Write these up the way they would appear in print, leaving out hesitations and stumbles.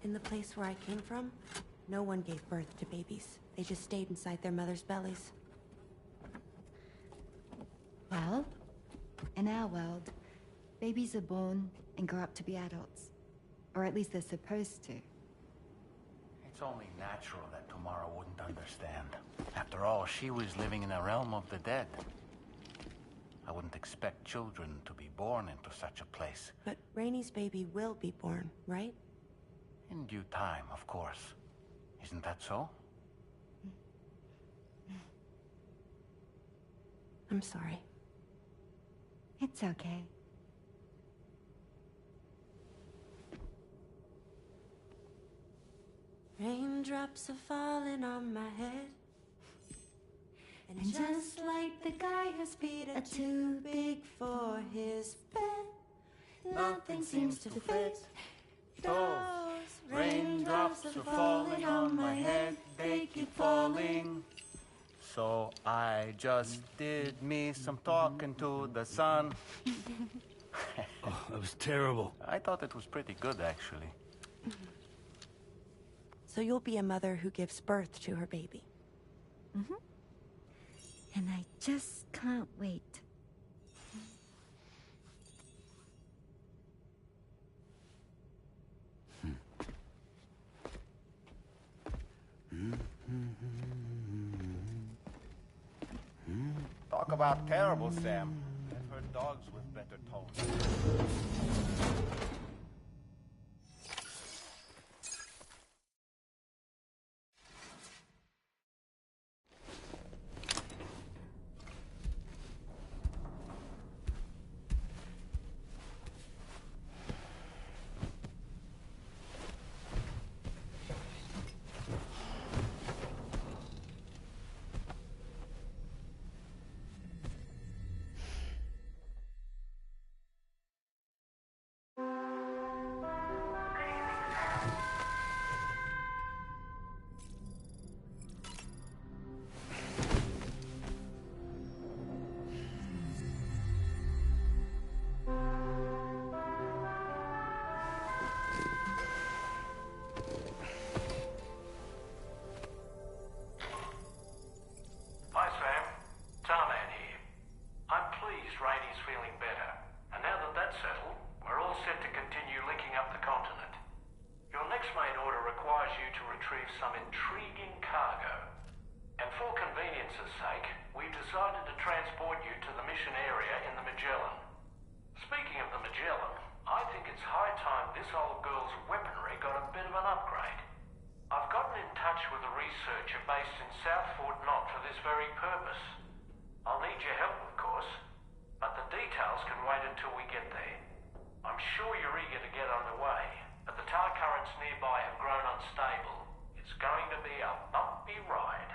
In the place where I came from, no one gave birth to babies. They just stayed inside their mother's bellies. Well, in our world, babies are born and grow up to be adults. Or at least they're supposed to. It's only natural that Tamara wouldn't understand. After all, she was living in a realm of the dead. I wouldn't expect children to be born into such a place. But Rainey's baby will be born, right? In due time, of course. Isn't that so? I'm sorry. It's okay. Raindrops are falling on my head. And just like the guy whose feet are too big for his bed, nothing seems to fit. Those raindrops are falling on my head, they keep falling. So I just did me some talking to the sun. Oh, that was terrible. I thought it was pretty good, actually. So you'll be a mother who gives birth to her baby. Mm-hmm. And I just can't wait. Talk about terrible, Sam. I've heard dogs with better tones. Hi Sam, Tarman here. I'm pleased Rainey's feeling better, and now that that's settled, we're all set to continue linking up the continent. Your next main order requires you to retrieve some intriguing cargo. And for convenience's sake, we've decided to transport you to the mission area in the Magellan. Speaking of the Magellan, I think it's high time this old girl's weaponry got a bit of an upgrade. I've gotten in touch with a researcher based in South Fort Knott for this very purpose. I'll need your help, of course, but the details can wait until we get there. I'm sure you're eager to get underway, but the tar currents nearby have grown unstable. It's going to be a bumpy ride.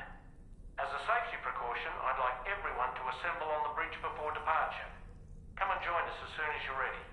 As a safety precaution, I'd like everyone to assemble on the bridge before departure. Come and join us as soon as you're ready.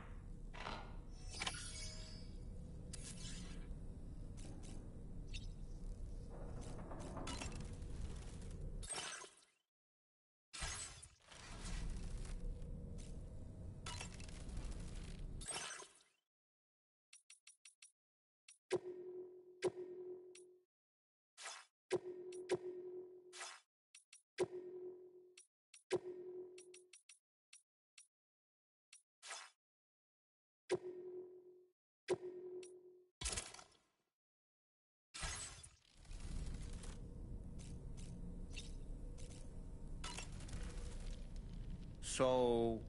So,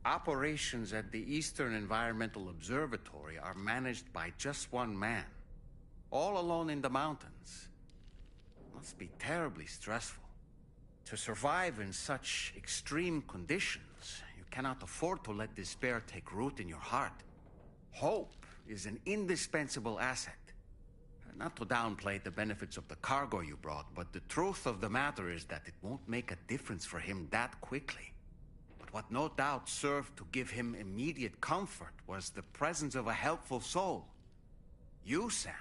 operations at the Eastern Environmental Observatory are managed by just one man, all alone in the mountains. Must be terribly stressful. To survive in such extreme conditions, you cannot afford to let despair take root in your heart. Hope is an indispensable asset. Not to downplay the benefits of the cargo you brought, but the truth of the matter is that it won't make a difference for him that quickly. But what no doubt served to give him immediate comfort was the presence of a helpful soul. You, Sam.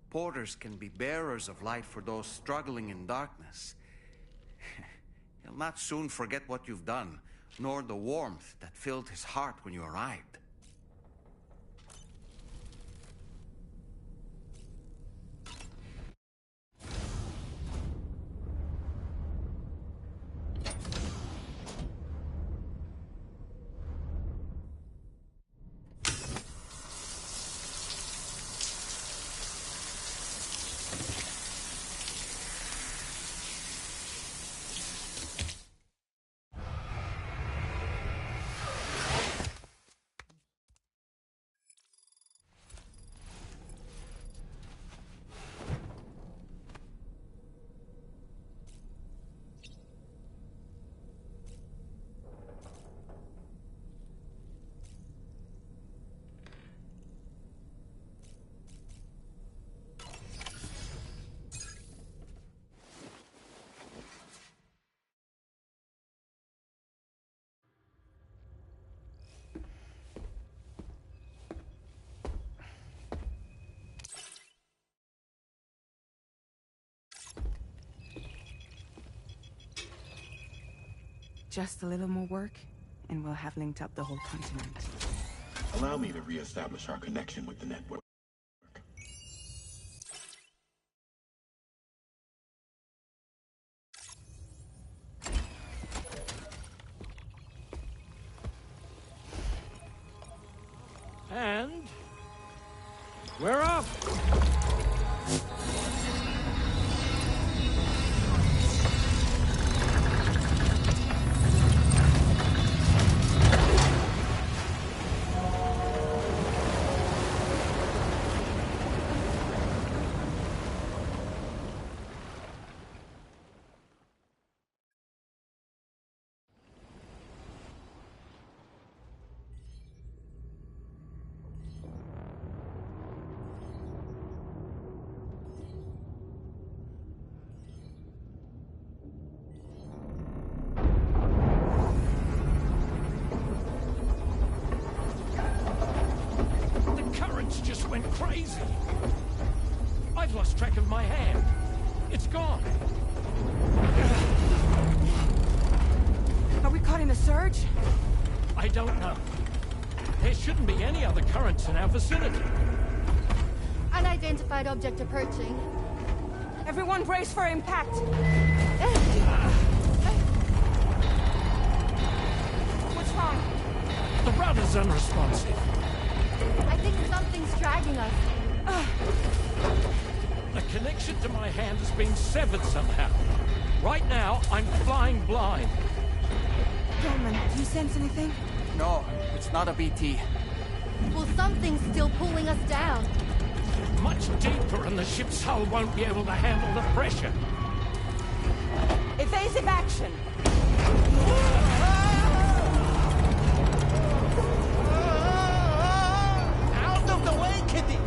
Porters can be bearers of light for those struggling in darkness. He'll not soon forget what you've done, nor the warmth that filled his heart when you arrived. Just a little more work, and we'll have linked up the whole continent. Allow me to reestablish our connection with the network. And we're off. Just went crazy. I've lost track of my hand. It's gone. Are we caught in a surge? I don't know. There shouldn't be any other currents in our vicinity. Unidentified object approaching. Everyone brace for impact. What's wrong? The rudder's unresponsive. I think something's dragging us. The connection to my hand has been severed somehow. Right now, I'm flying blind. Roman, do you sense anything? No, it's not a BT. Well, something's still pulling us down. Much deeper, and the ship's hull won't be able to handle the pressure. Evasive action! Out of the way, Kitty!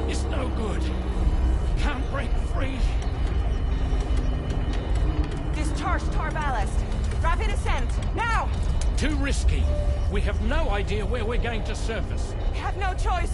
It's no good. Can't break free. Discharge tar ballast. Rapid ascent, now! Too risky. We have no idea where we're going to surface. We have no choice.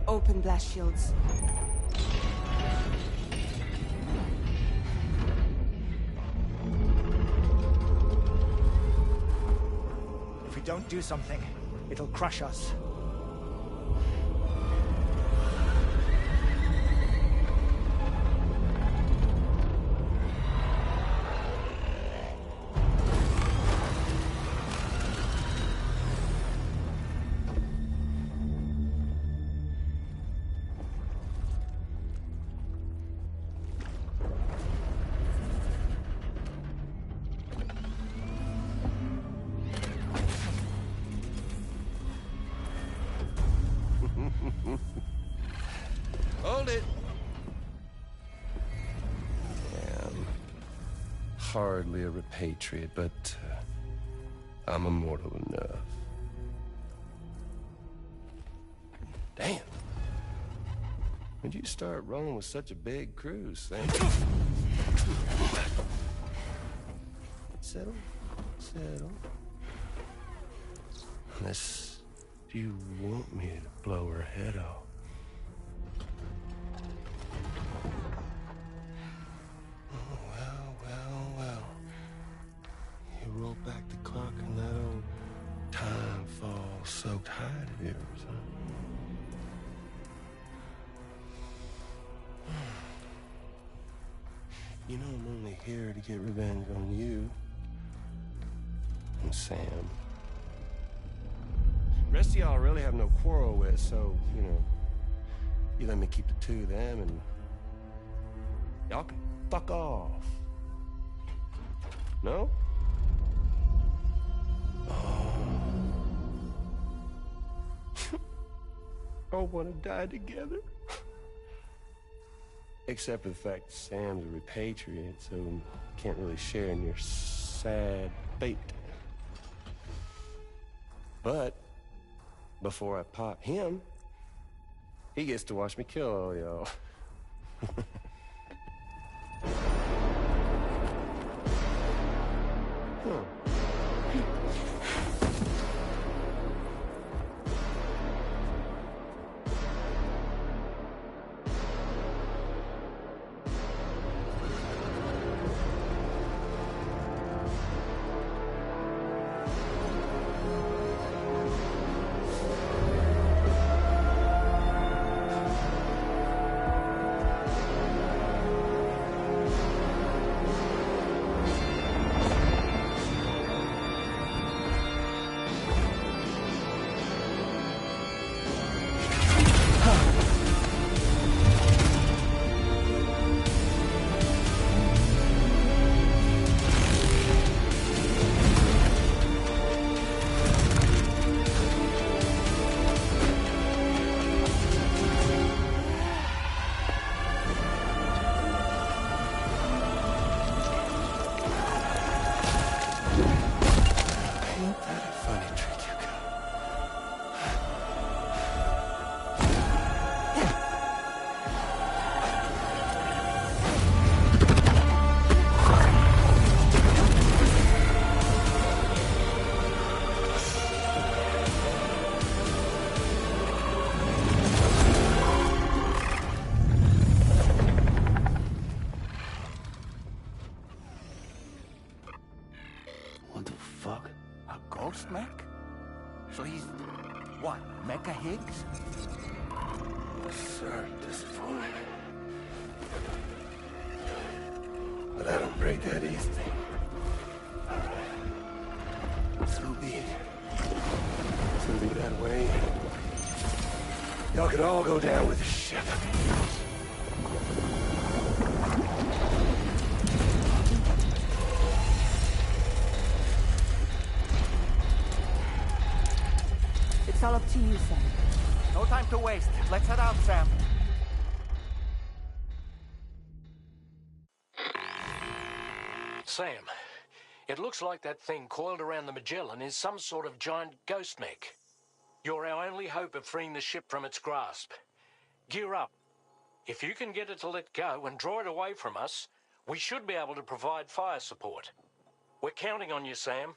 Open blast shields. If we don't do something, it'll crush us. Hold it. I'm hardly a repatriate, but I'm immortal enough. Damn. When'd you start rolling with such a big crew, Sam? Settle. Settle. Unless you want me to blow her head off. Roll back the clock and let old time fall soaked hide of yours, huh? You know I'm only here to get revenge on you and Sam. The rest of y'all I really have no quarrel with, so, you know, you let me keep the two of them and y'all can fuck off. No? All want to die together. Except for the fact that Sam's a repatriate, so can't really share in your sad bait. But before I pop him, he gets to watch me kill all y'all. What the fuck? A ghost mech? So he's... what, Mecha Higgs? Sorry to disappoint. But I don't break that easy. So be it. So be that way. Y'all could all go down with the ship. It's all up to you, Sam. No time to waste. Let's head out, Sam. Sam, it looks like that thing coiled around the Magellan is some sort of giant ghost mech. You're our only hope of freeing the ship from its grasp. Gear up. If you can get it to let go and draw it away from us, we should be able to provide fire support. We're counting on you, Sam.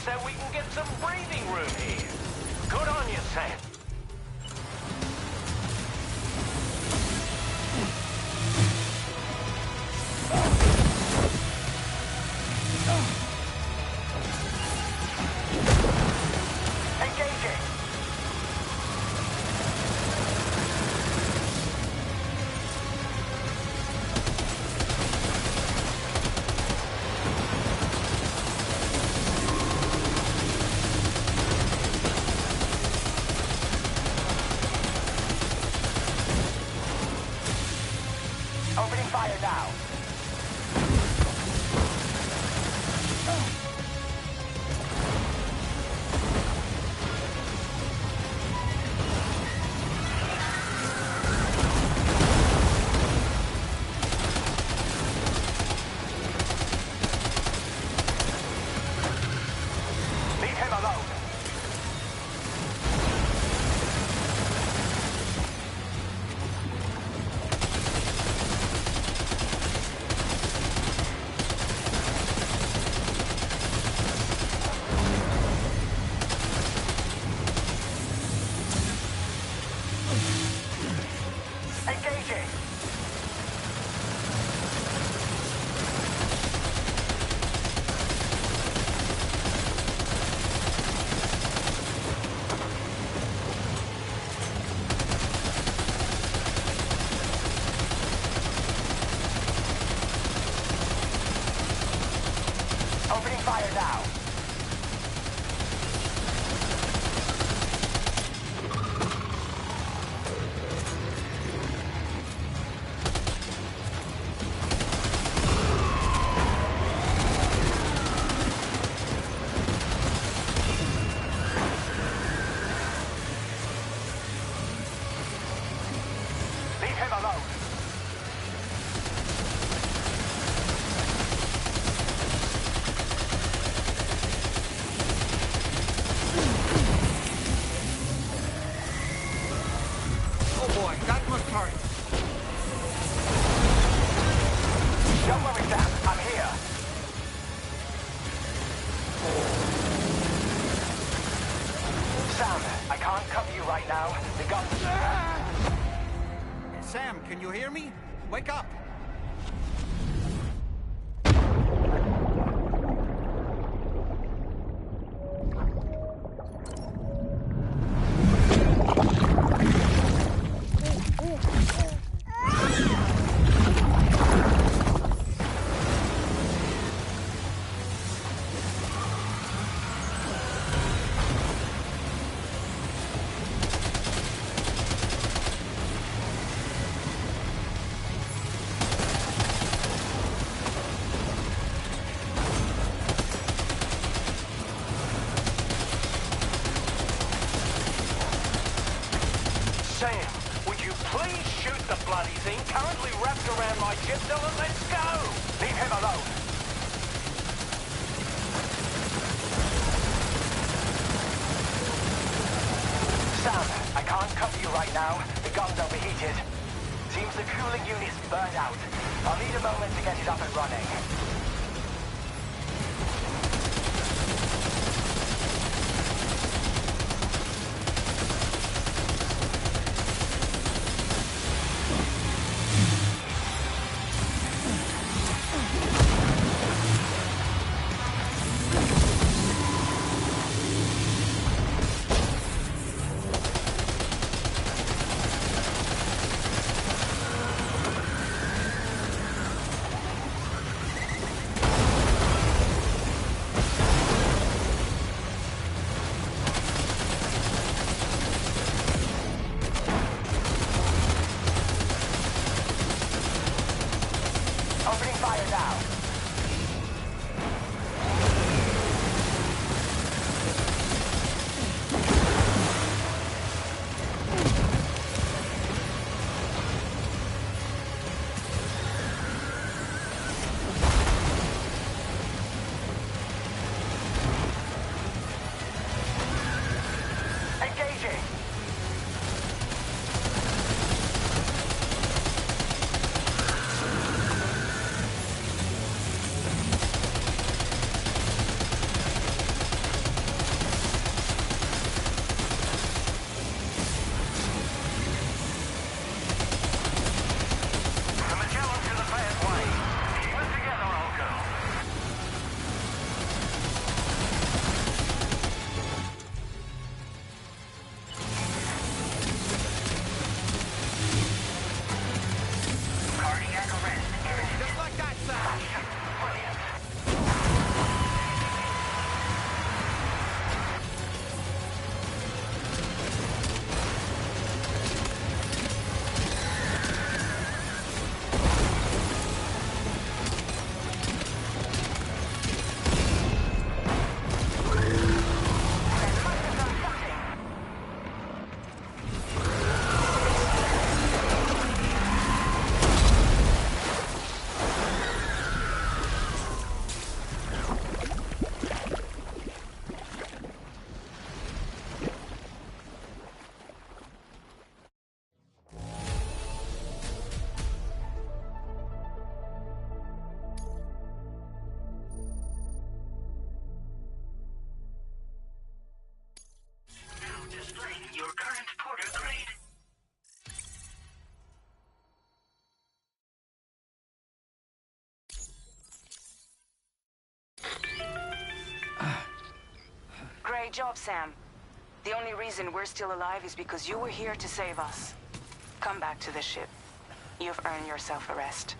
So we can get some breathing room here. Good on you, Sam. Opening fire now. Leave him alone. Engaging. Opening fire now. Leave him alone. Oh boy, that must hurt. Don't worry, Sam. I'm here. Sam, I can't cover you right now. The gun... Sam, can you hear me? Wake up! Sam, would you please shoot the bloody thing currently wrapped around my gypsum and let's go? Leave him alone. Sam, I can't cover you right now. The gun's overheated. Seems the cooling unit's burned out. I'll need a moment to get it up and running. Opening fire now. Engaging. Great job, Sam. The only reason we're still alive is because you were here to save us. Come back to the ship. You've earned yourself a rest.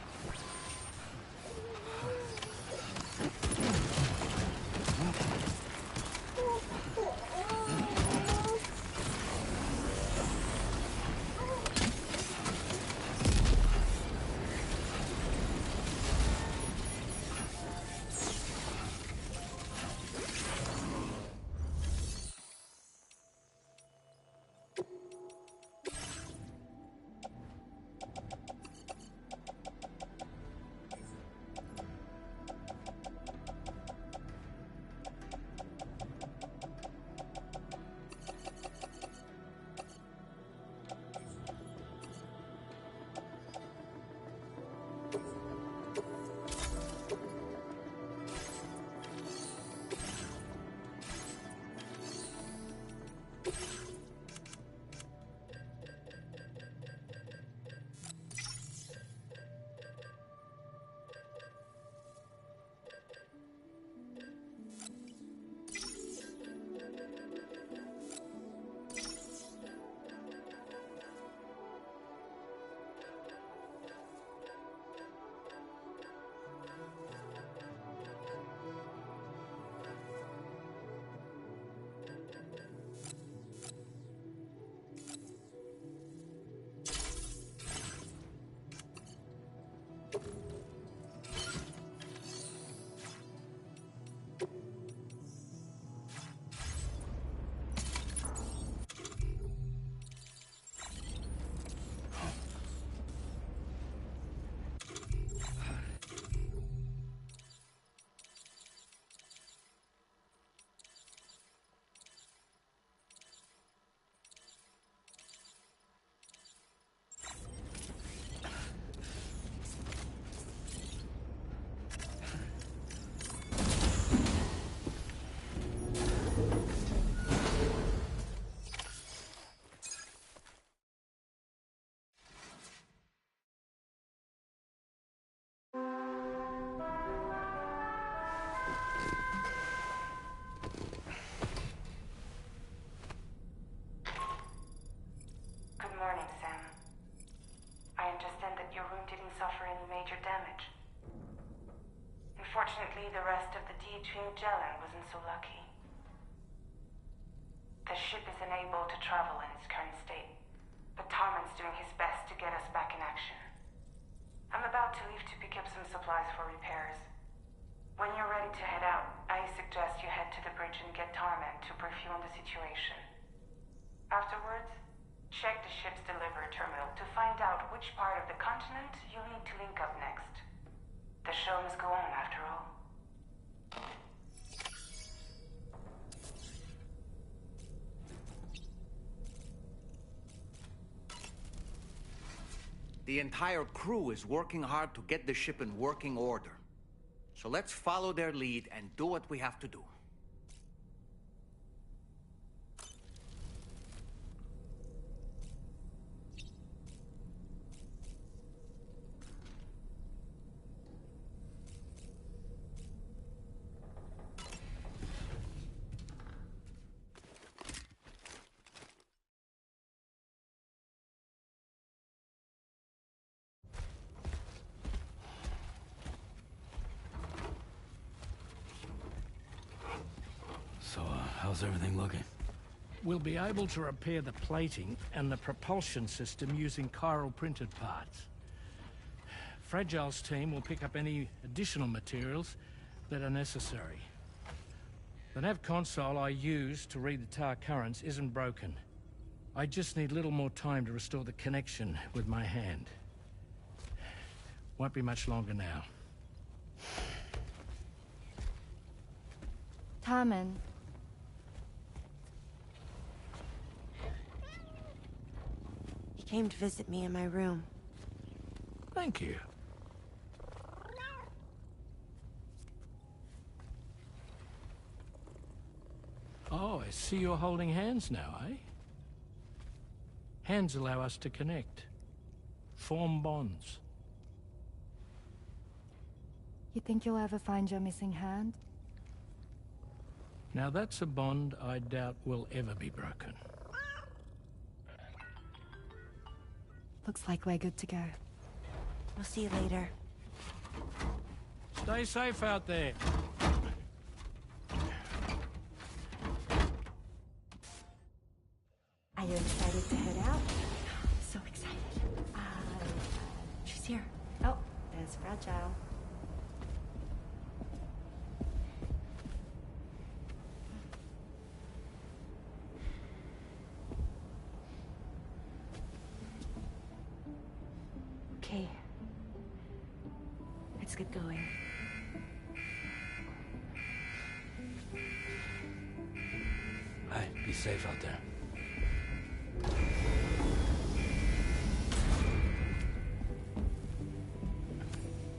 Unfortunately, the rest of the DH Magellan wasn't so lucky. The ship is unable to travel in its current state, but Tarman's doing his best to get us back in action. I'm about to leave to pick up some supplies for repairs. When you're ready to head out, I suggest you head to the bridge and get Tarman to brief you on the situation. Afterwards, check the ship's delivery terminal to find out which part of the continent you'll need to link up next. The show must go on, after all. The entire crew is working hard to get the ship in working order. So let's follow their lead and do what we have to do. So, how's everything looking? We'll be able to repair the plating and the propulsion system using chiral printed parts. Fragile's team will pick up any additional materials that are necessary. The nav console I use to read the tar currents isn't broken. I just need a little more time to restore the connection with my hand. Won't be much longer now. Tarman. He came to visit me in my room. Thank you. Oh, I see you're holding hands now, eh? Hands allow us to connect. Form bonds. You think you'll ever find your missing hand? Now that's a bond I doubt will ever be broken. Looks like we're good to go. We'll see you later. Stay safe out there. Are you excited to head out? So excited. She's here. Oh, there's Fragile. Okay. Let's get going. Hey, be safe out there.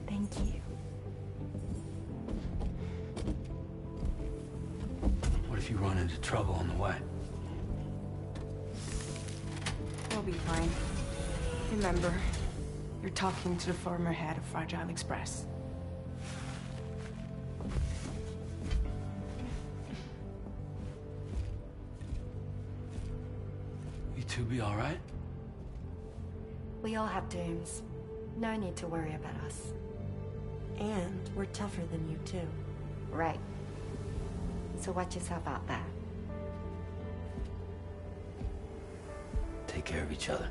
Thank you. What if you run into trouble on the way? We'll be fine. Remember, you're talking to the former head of Fragile Express. You two be all right? We all have dooms. No need to worry about us. And we're tougher than you, too. Right. So watch yourself out there. Take care of each other.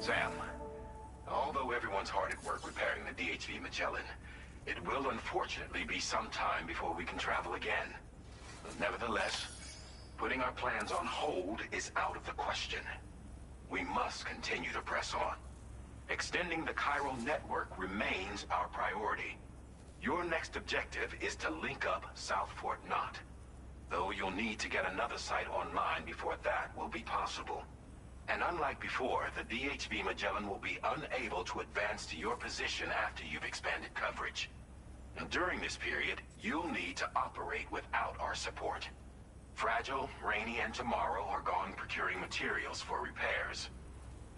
Sam, although everyone's hard at work repairing the DHV Magellan, it will unfortunately be some time before we can travel again. Nevertheless, putting our plans on hold is out of the question. We must continue to press on. Extending the chiral network remains our priority. Your next objective is to link up South Fort Knot. Though you'll need to get another site online before that will be possible. And unlike before, the DHV Magellan will be unable to advance to your position after you've expanded coverage. And during this period, you'll need to operate without our support. Fragile, Rainy, and Tomorrow are gone procuring materials for repairs.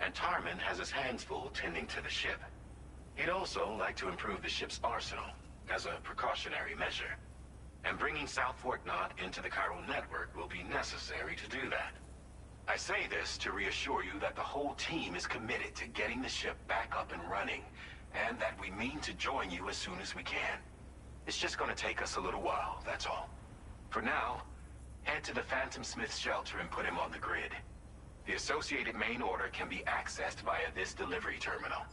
And Tarman has his hands full tending to the ship. He'd also like to improve the ship's arsenal, as a precautionary measure. And bringing South Fort Knot into the chiral network will be necessary to do that. I say this to reassure you that the whole team is committed to getting the ship back up and running, and that we mean to join you as soon as we can. It's just gonna take us a little while, that's all. For now, head to the Phantom Smith shelter and put him on the grid. The associated main order can be accessed via this delivery terminal.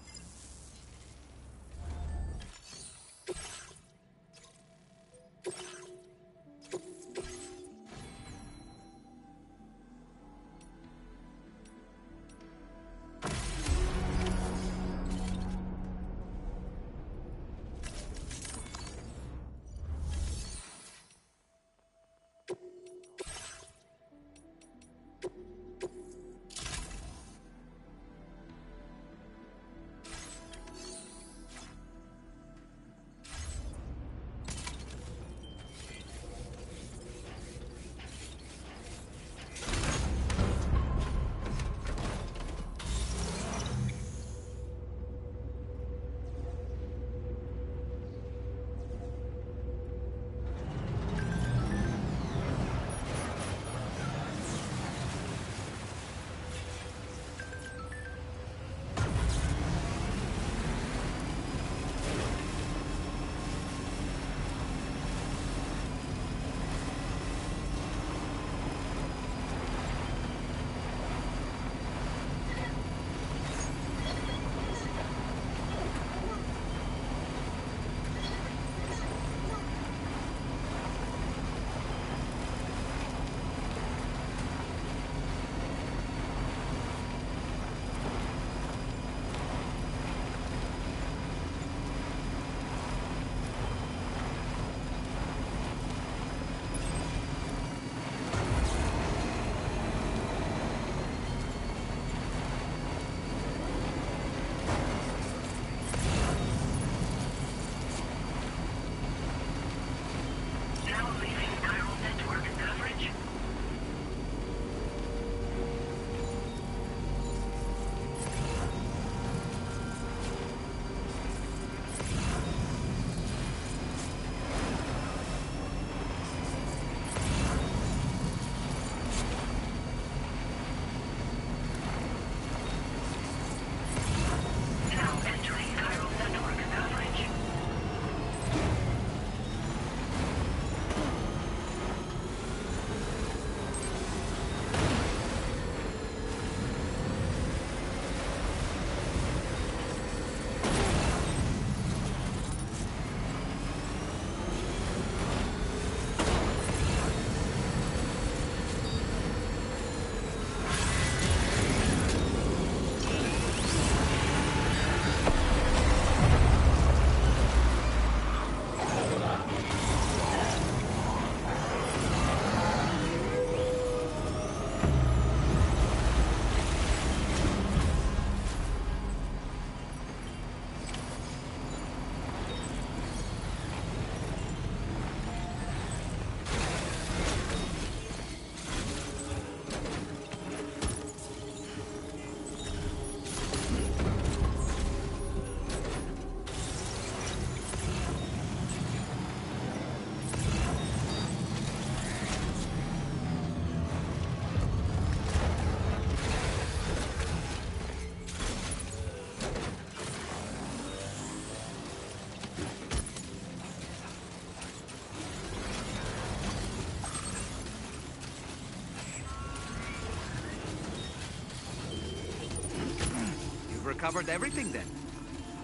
covered everything then.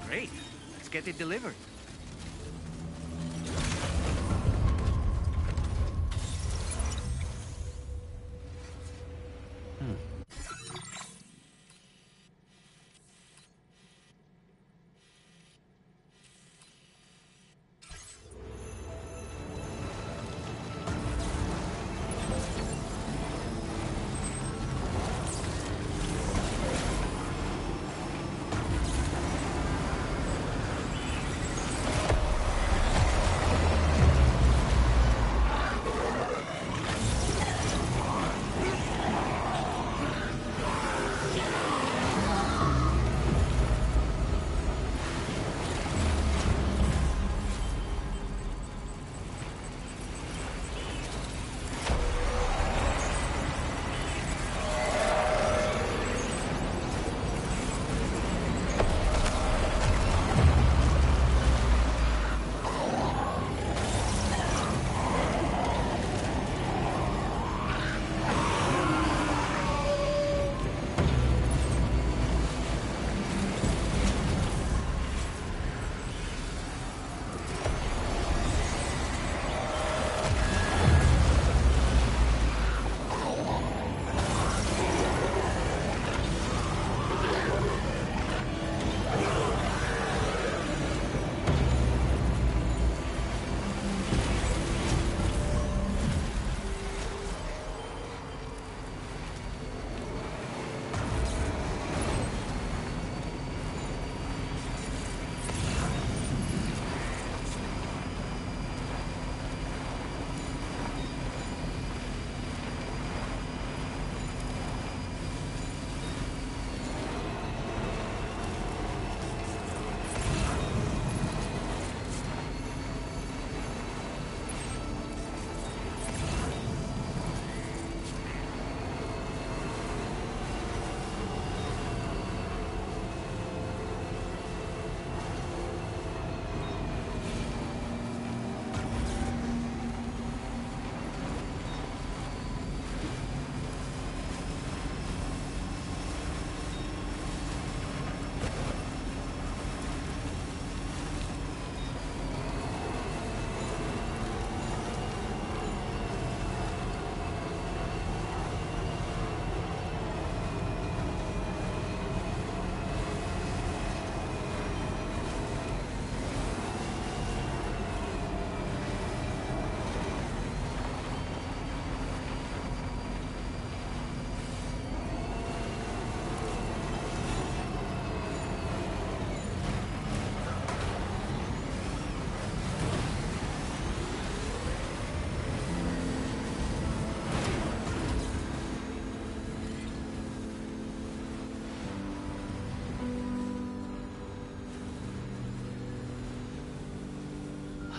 Great. Let's get it delivered.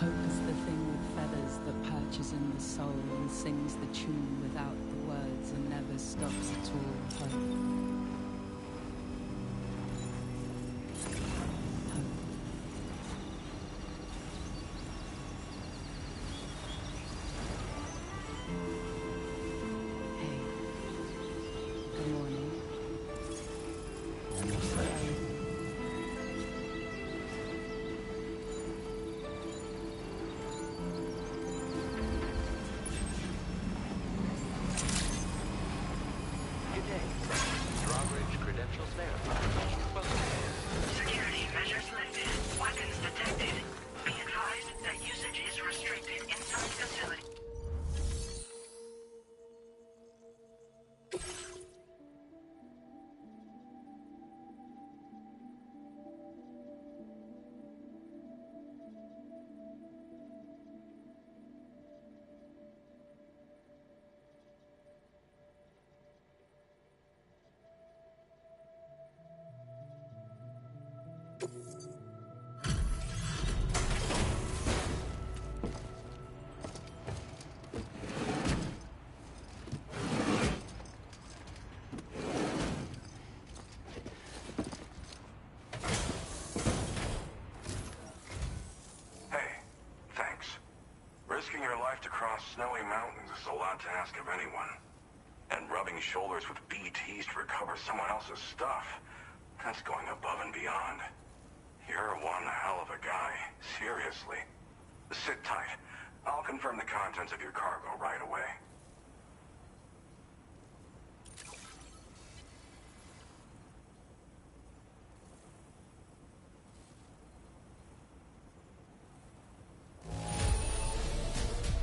Hope is the thing with feathers that perches in the soul and sings the tune without the words and never stops at all. Hope. Security measures lifted. Weapons detected. Be advised that usage is restricted inside facility. Risking your life to cross snowy mountains is a lot to ask of anyone. And rubbing shoulders with BTs to recover someone else's stuff. That's going above and beyond. You're one hell of a guy. Seriously. Sit tight. I'll confirm the contents of your cargo right away.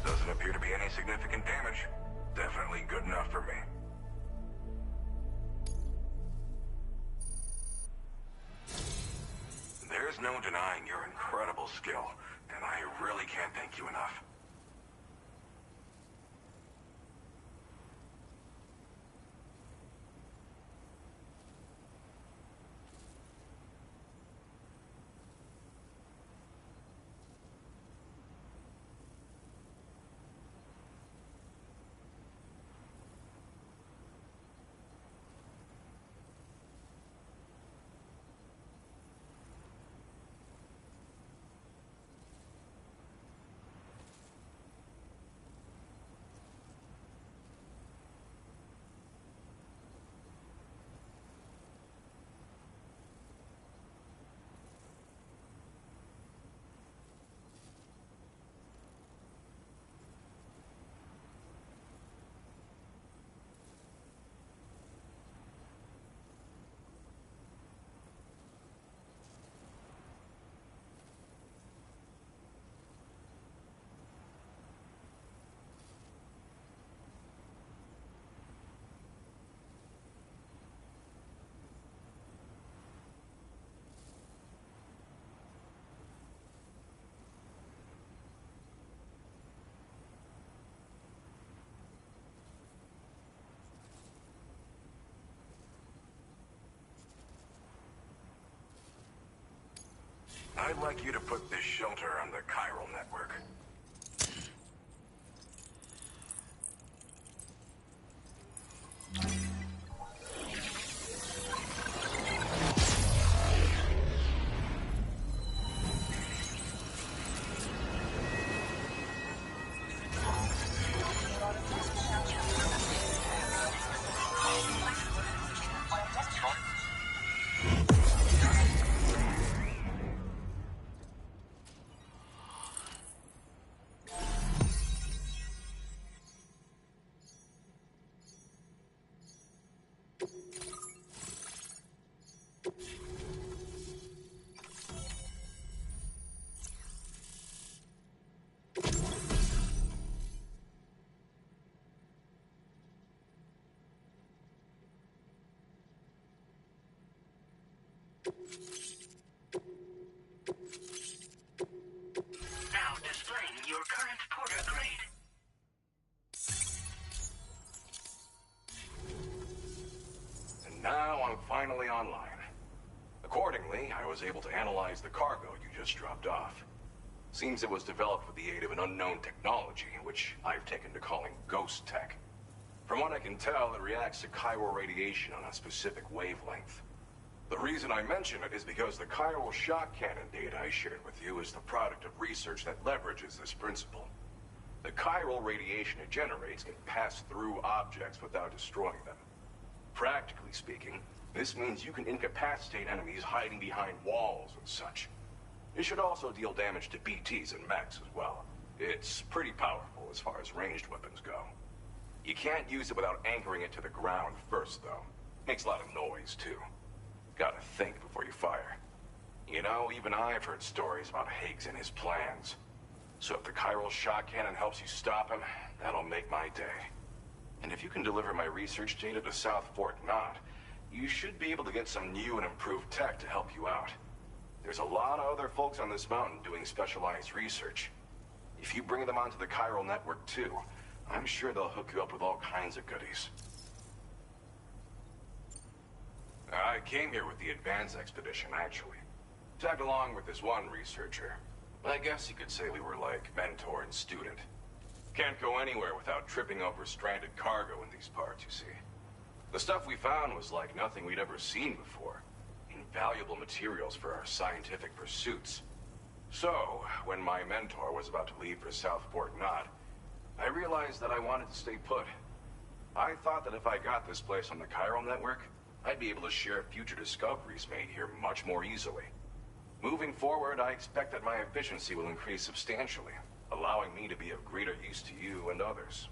Doesn't appear to be any significant damage. Definitely good enough for me. There's no denying your incredible skill, and I really can't thank you enough. I'd like you to put this shelter on the chiral network. Now displaying your current porter grade. And now I'm finally online. Accordingly, I was able to analyze the cargo you just dropped off. Seems it was developed with the aid of an unknown technology, which I've taken to calling ghost tech. From what I can tell, it reacts to chiral radiation on a specific wavelength. The reason I mention it is because the chiral shock cannon data I shared with you is the product of research that leverages this principle. The chiral radiation it generates can pass through objects without destroying them. Practically speaking, this means you can incapacitate enemies hiding behind walls and such. It should also deal damage to BTs and mechs as well. It's pretty powerful as far as ranged weapons go. You can't use it without anchoring it to the ground first, though. Makes a lot of noise, too. Gotta think before you fire. You know, even I've heard stories about Higgs and his plans. So if the chiral shock cannon helps you stop him, that'll make my day. And if you can deliver my research data to South Fort Knott, you should be able to get some new and improved tech to help you out. There's a lot of other folks on this mountain doing specialized research. If you bring them onto the chiral network too, I'm sure they'll hook you up with all kinds of goodies. I came here with the advance expedition, actually. Tagged along with this one researcher. I guess you could say we were like mentor and student. Can't go anywhere without tripping over stranded cargo in these parts, you see. The stuff we found was like nothing we'd ever seen before. Invaluable materials for our scientific pursuits. So, when my mentor was about to leave for South Fort Knott, I realized that I wanted to stay put. I thought that if I got this place on the chiral network, I'd be able to share future discoveries made here much more easily. Moving forward, I expect that my efficiency will increase substantially, allowing me to be of greater use to you and others.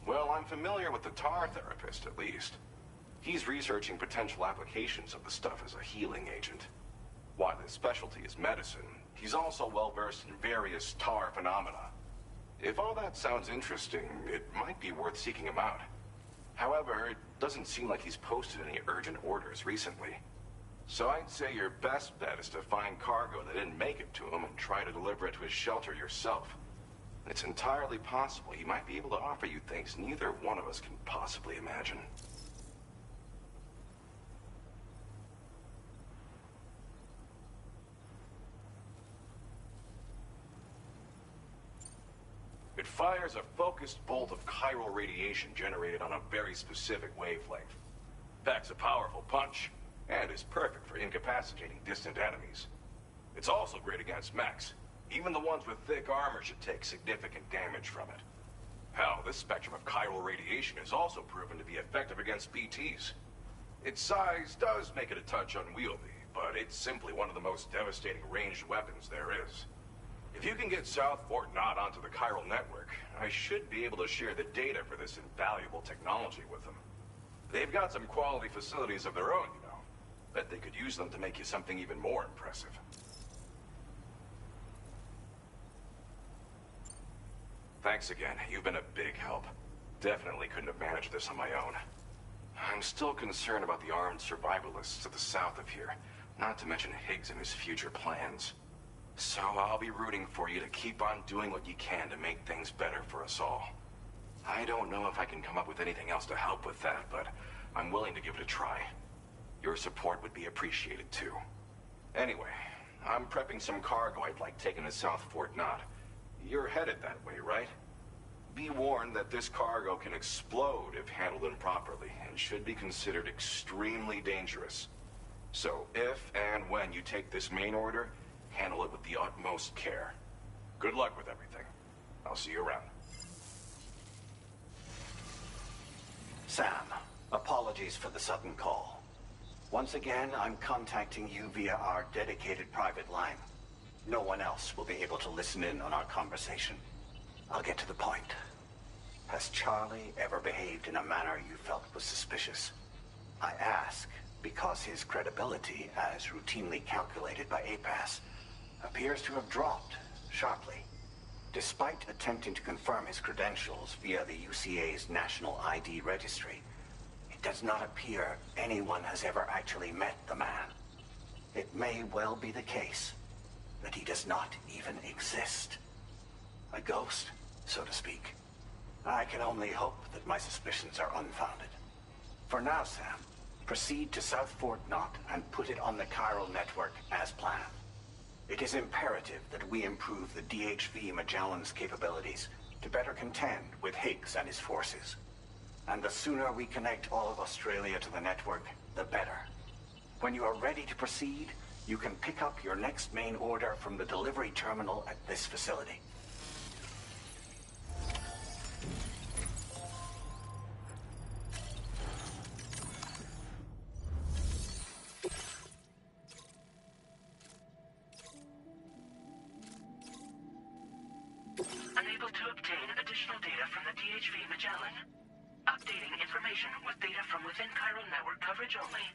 Well, I'm familiar with the tar therapist, at least. He's researching potential applications of the stuff as a healing agent. While his specialty is medicine, he's also well-versed in various tar phenomena. If all that sounds interesting, it might be worth seeking him out. However, it doesn't seem like he's posted any urgent orders recently. So I'd say your best bet is to find cargo that didn't make it to him and try to deliver it to his shelter yourself. It's entirely possible he might be able to offer you things neither one of us can possibly imagine. It fires a focused bolt of chiral radiation generated on a very specific wavelength. Packs a powerful punch, and is perfect for incapacitating distant enemies. It's also great against mechs. Even the ones with thick armor should take significant damage from it. Hell, this spectrum of chiral radiation is also proven to be effective against BTs. Its size does make it a touch unwieldy, but it's simply one of the most devastating ranged weapons there is. If you can get South Fort Knott onto the chiral network, I should be able to share the data for this invaluable technology with them. They've got some quality facilities of their own, you know. Bet they could use them to make you something even more impressive. Thanks again. You've been a big help. Definitely couldn't have managed this on my own. I'm still concerned about the armed survivalists to the south of here, not to mention Higgs and his future plans. So I'll be rooting for you to keep on doing what you can to make things better for us all. I don't know if I can come up with anything else to help with that, but I'm willing to give it a try. Your support would be appreciated too. Anyway, I'm prepping some cargo I'd like taken to South Fort Knott. You're headed that way, right? Be warned that this cargo can explode if handled improperly, and should be considered extremely dangerous. So if and when you take this main order, handle it with the utmost care. Good luck with everything. I'll see you around. Sam, apologies for the sudden call. Once again, I'm contacting you via our dedicated private line. No one else will be able to listen in on our conversation. I'll get to the point. Has Charlie ever behaved in a manner you felt was suspicious? I ask because his credibility, as routinely calculated by APAS, appears to have dropped sharply. Despite attempting to confirm his credentials via the UCA's National ID Registry, it does not appear anyone has ever actually met the man. It may well be the case that he does not even exist. A ghost, so to speak. I can only hope that my suspicions are unfounded. For now, Sam, proceed to South Fort Knott and put it on the chiral network as planned. It is imperative that we improve the DHV Magellan's capabilities to better contend with Higgs and his forces. And the sooner we connect all of Australia to the network, the better. When you are ready to proceed, you can pick up your next main order from the delivery terminal at this facility. Unable to obtain additional data from the DHV Magellan. Updating information with data from within chiral network coverage only.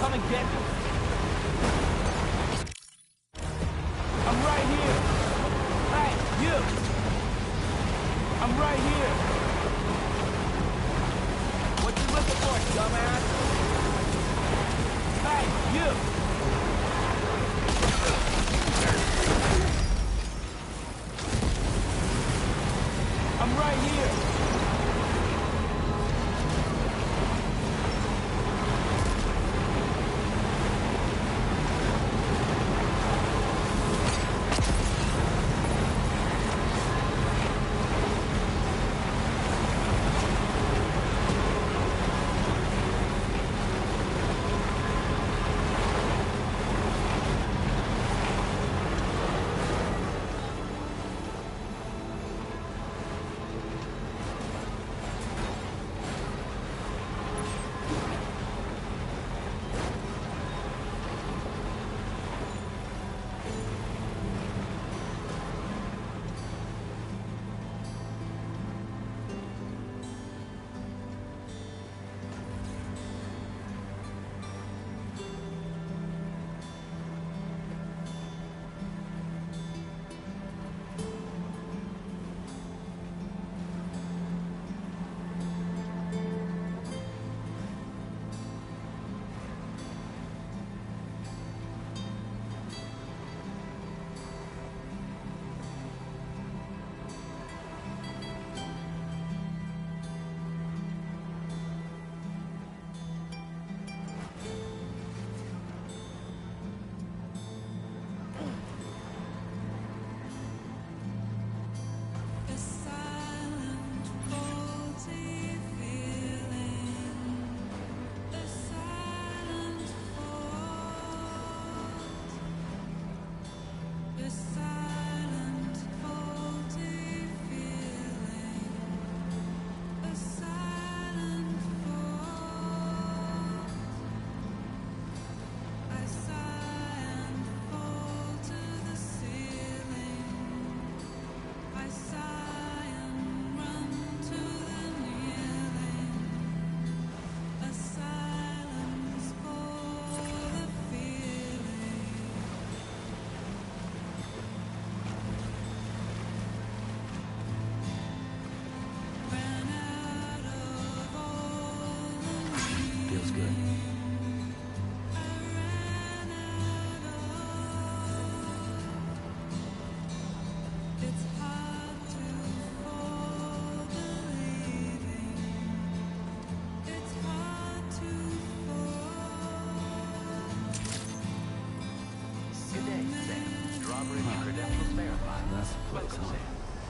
come and get me. I'm right here. Hey, you. I'm right here. What you looking for, dumbass? Hey, you. I'm right here.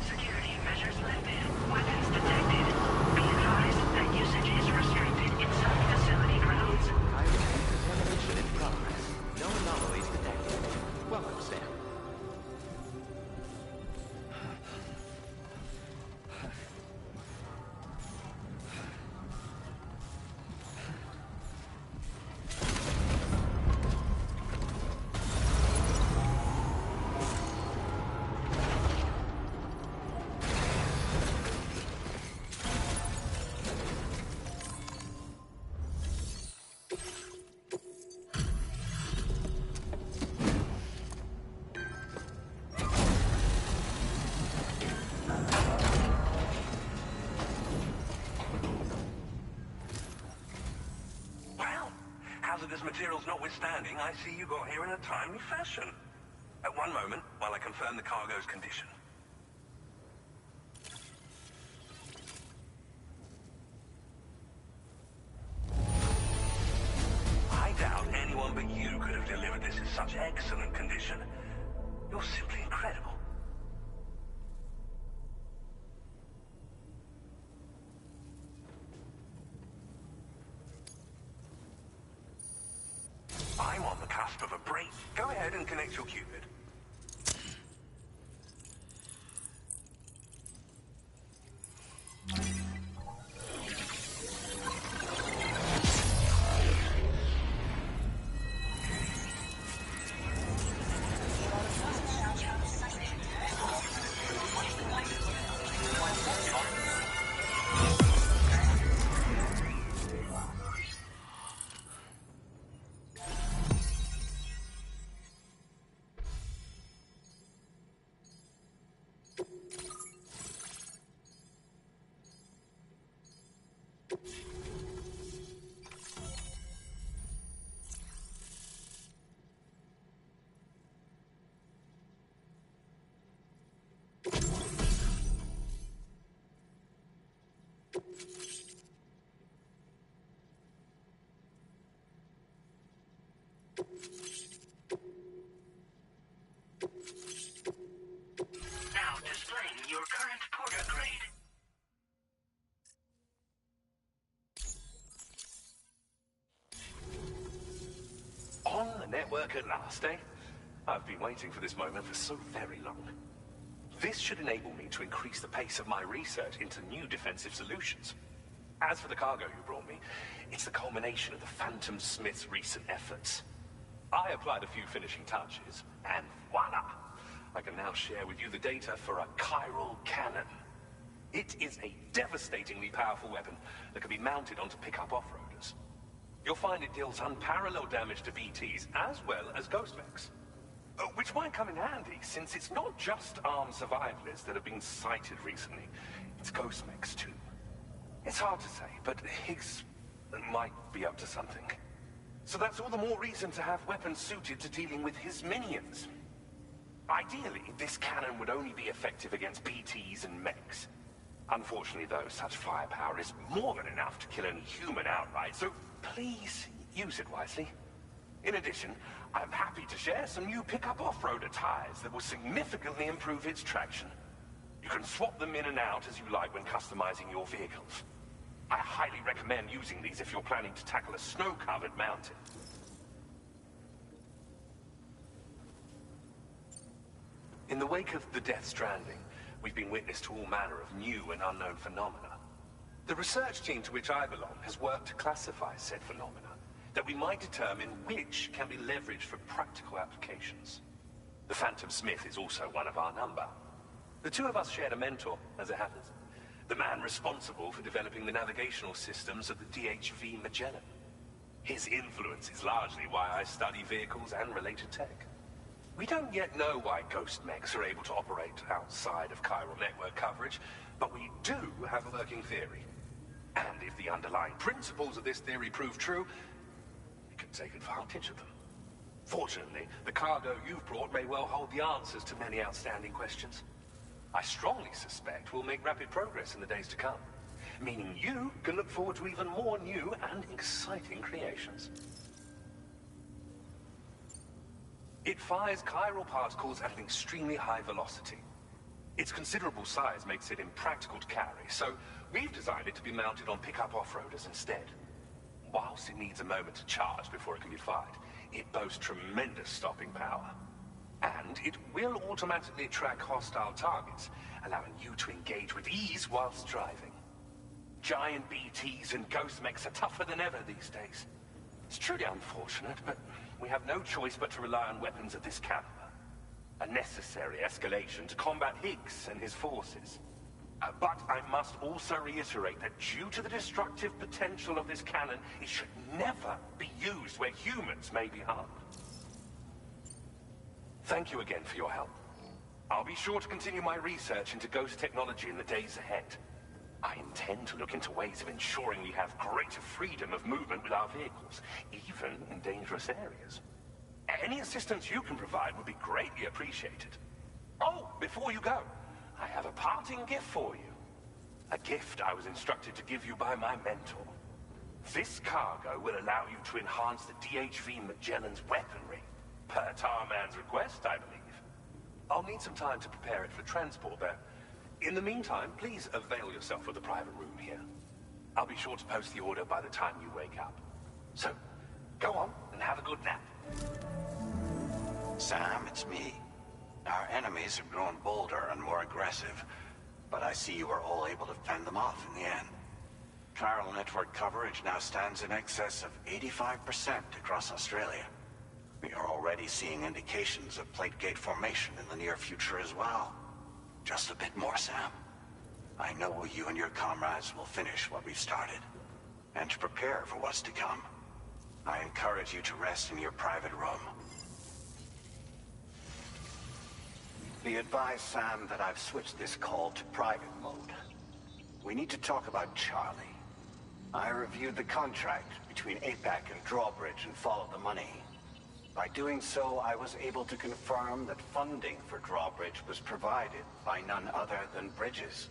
Security measures lifted. Weapons detected. Be advised that usage is restricted inside facility grounds. Contamination in progress. No anomalies detected. Welcome, Sam. Hazardous materials notwithstanding, I see you got here in a timely fashion. At one moment, while I confirm the cargo's condition. I doubt anyone but you could have delivered this in such excellent condition. You're simply incredible. I'm on the cusp of a break. Go ahead and connect your Cupid. Now displaying your current porter grade. On the network at last, eh? I've been waiting for this moment for so very long. This should enable me to increase the pace of my research into new defensive solutions. As for the cargo you brought me, it's the culmination of the Phantom Smith's recent efforts. I applied a few finishing touches, and voila! I can now share with you the data for a chiral cannon. It is a devastatingly powerful weapon that can be mounted onto pickup off-roaders. You'll find it deals unparalleled damage to BTs as well as ghost mechs. Which might come in handy, since it's not just armed survivalists that have been sighted recently. It's ghost mechs too. It's hard to say, but Higgs might be up to something. So that's all the more reason to have weapons suited to dealing with his minions. Ideally, this cannon would only be effective against BTs and mechs. Unfortunately, though, such firepower is more than enough to kill any human outright, so please use it wisely. In addition, I'm happy to share some new pickup off-roader tires that will significantly improve its traction. You can swap them in and out as you like when customizing your vehicles. I highly recommend using these if you're planning to tackle a snow-covered mountain. In the wake of the Death Stranding, we've been witness to all manner of new and unknown phenomena. The research team to which I belong has worked to classify said phenomena, that we might determine which can be leveraged for practical applications. The Phantom Smith is also one of our number. The two of us shared a mentor, as it happens. The man responsible for developing the navigational systems of the DHV Magellan. His influence is largely why I study vehicles and related tech. We don't yet know why ghost mechs are able to operate outside of chiral network coverage, but we do have a working theory. And if the underlying principles of this theory prove true, we can take advantage of them. Fortunately, the cargo you've brought may well hold the answers to many outstanding questions. I strongly suspect we'll make rapid progress in the days to come, meaning you can look forward to even more new and exciting creations. It fires chiral particles at an extremely high velocity. Its considerable size makes it impractical to carry, so we've designed it to be mounted on pickup off-roaders instead. Whilst it needs a moment to charge before it can be fired, it boasts tremendous stopping power. And it will automatically track hostile targets, allowing you to engage with ease whilst driving. Giant BTs and ghost mechs are tougher than ever these days. It's truly unfortunate, but we have no choice but to rely on weapons of this caliber. A necessary escalation to combat Higgs and his forces. But I must also reiterate that due to the destructive potential of this cannon, it should never be used where humans may be harmed. Thank you again for your help. I'll be sure to continue my research into ghost technology in the days ahead. I intend to look into ways of ensuring we have greater freedom of movement with our vehicles, even in dangerous areas. Any assistance you can provide would be greatly appreciated. Oh, before you go, I have a parting gift for you. A gift I was instructed to give you by my mentor. This cargo will allow you to enhance the DHV Magellan's weaponry, per Tarman's request, I believe. I'll need some time to prepare it for transport, though. In the meantime, please avail yourself of the private room here. I'll be sure to post the order by the time you wake up. So, go on and have a good nap. Sam, it's me. Our enemies have grown bolder and more aggressive, but I see you were all able to fend them off in the end. Chiral network coverage now stands in excess of 85% across Australia. We are already seeing indications of plate gate formation in the near future as well. Just a bit more, Sam. I know you and your comrades will finish what we've started. And to prepare for what's to come, I encourage you to rest in your private room. Be advised, Sam, that I've switched this call to private mode. We need to talk about Charlie. I reviewed the contract between APAC and Drawbridge and followed the money. By doing so, I was able to confirm that funding for Drawbridge was provided by none other than Bridges.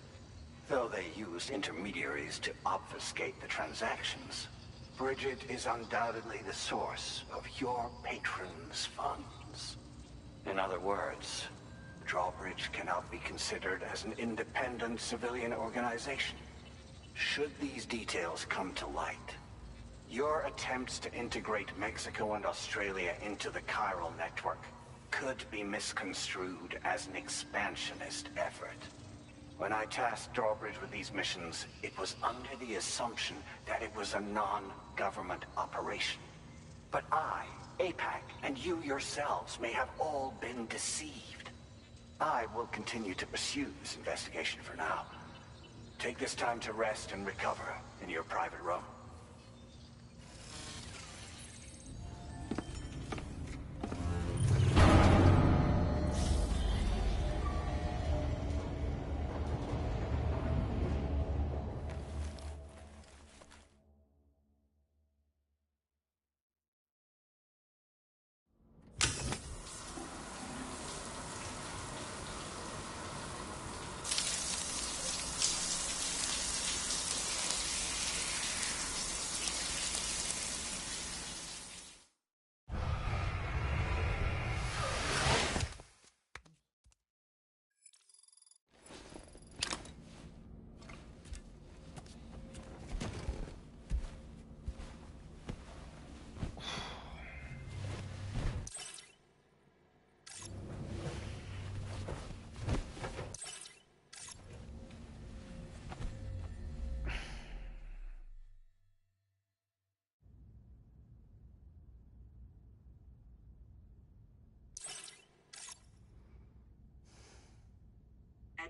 Though they used intermediaries to obfuscate the transactions, Bridget is undoubtedly the source of your patron's funds. In other words, Drawbridge cannot be considered as an independent civilian organization. Should these details come to light, your attempts to integrate Mexico and Australia into the chiral network could be misconstrued as an expansionist effort. When I tasked Drawbridge with these missions, it was under the assumption that it was a non-government operation. But I, APAC, and you yourselves may have all been deceived. I will continue to pursue this investigation for now. Take this time to rest and recover in your private room.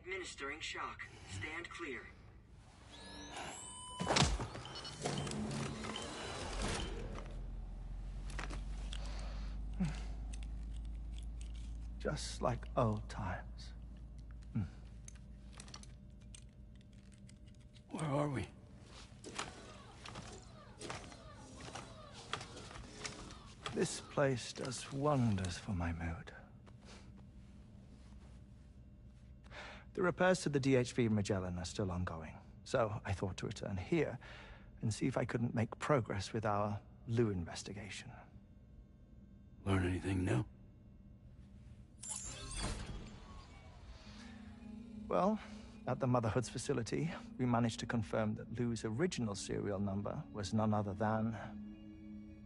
Administering shock. Stand clear. Just like old times. Where are we? This place does wonders for my mood. The repairs to the DHV Magellan are still ongoing, so I thought to return here and see if I couldn't make progress with our Lou investigation. Learn anything new? Well, at the Motherhood's facility, we managed to confirm that Lou's original serial number was none other than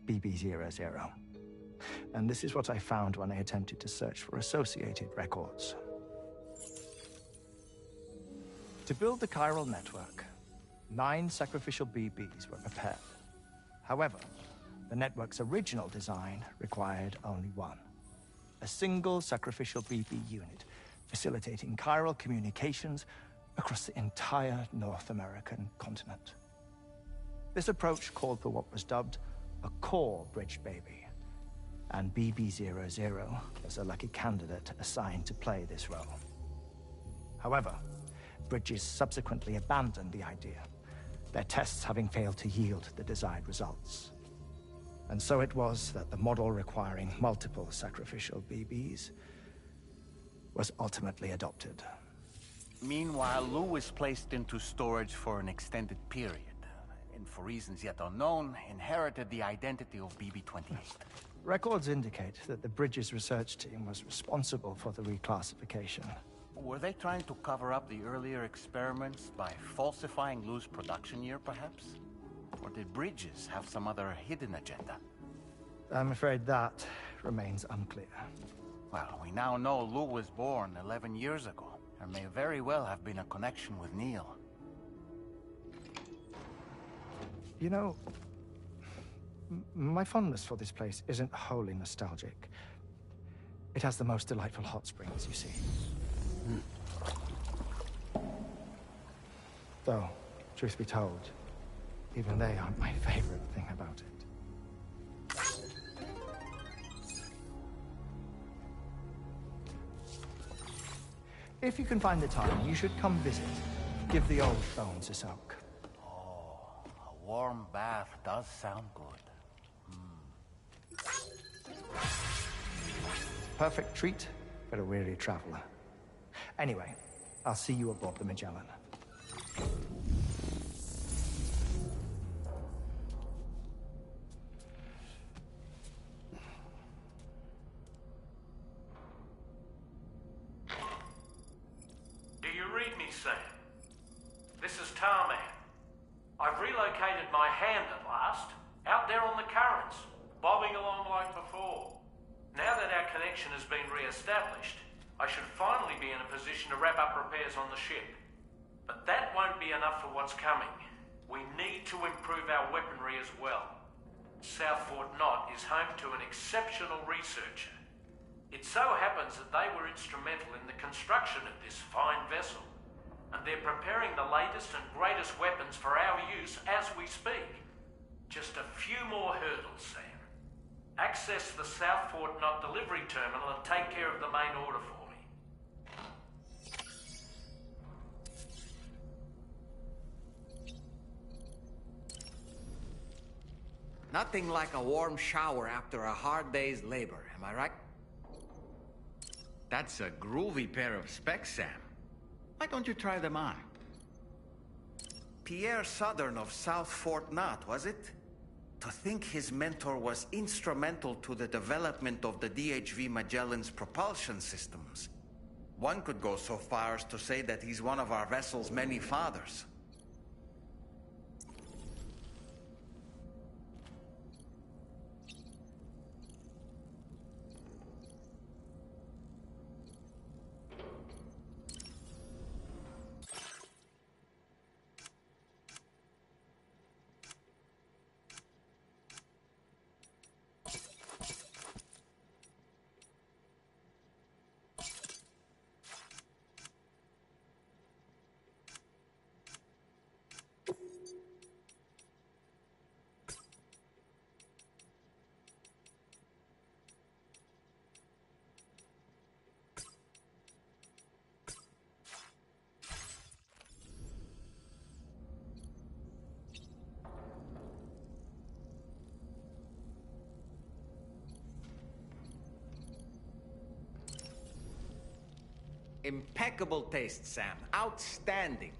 BB00. And this is what I found when I attempted to search for associated records. To build the chiral network, 9 sacrificial BBs were prepared. However, the network's original design required only 1. A single sacrificial BB unit, facilitating chiral communications across the entire North American continent. This approach called for what was dubbed a core bridge baby, and BB00 was a lucky candidate assigned to play this role. However, Bridges subsequently abandoned the idea, their tests having failed to yield the desired results. And so it was that the model requiring multiple sacrificial BBs was ultimately adopted. Meanwhile, Lou was placed into storage for an extended period, and for reasons yet unknown, inherited the identity of BB-28. Records indicate that the Bridges research team was responsible for the reclassification. Were they trying to cover up the earlier experiments by falsifying Lou's production year, perhaps? Or did Bridges have some other hidden agenda? I'm afraid that remains unclear. Well, we now know Lou was born 11 years ago. There may very well have been a connection with Neil. You know, my fondness for this place isn't wholly nostalgic. It has the most delightful hot springs, you see. Though, truth be told, even they aren't my favorite thing about it. If you can find the time, you should come visit. Give the old bones a soak. Oh, a warm bath does sound good. Perfect treat for a weary traveler. Anyway, I'll see you aboard the Magellan. Do you read me, Sam? This is Tarman. I've relocated my hand at last, out there on the currents, bobbing along like before. Now that our connection has been re-established, I should finally be in a position to wrap up repairs on the ship. But that won't be enough for what's coming. We need to improve our weaponry as well. South Fort Knot is home to an exceptional researcher. It so happens that they were instrumental in the construction of this fine vessel, and they're preparing the latest and greatest weapons for our use as we speak. Just a few more hurdles, Sam. Access the South Fort Knot delivery terminal and take care of the main order for me. Nothing like a warm shower after a hard day's labor, am I right? That's a groovy pair of specs, Sam. Why don't you try them on? Pierre Southern of South Fort Knot, was it? To think his mentor was instrumental to the development of the DHV Magellan's propulsion systems. One could go so far as to say that he's one of our vessel's many fathers. Impeccable taste, Sam. Outstanding.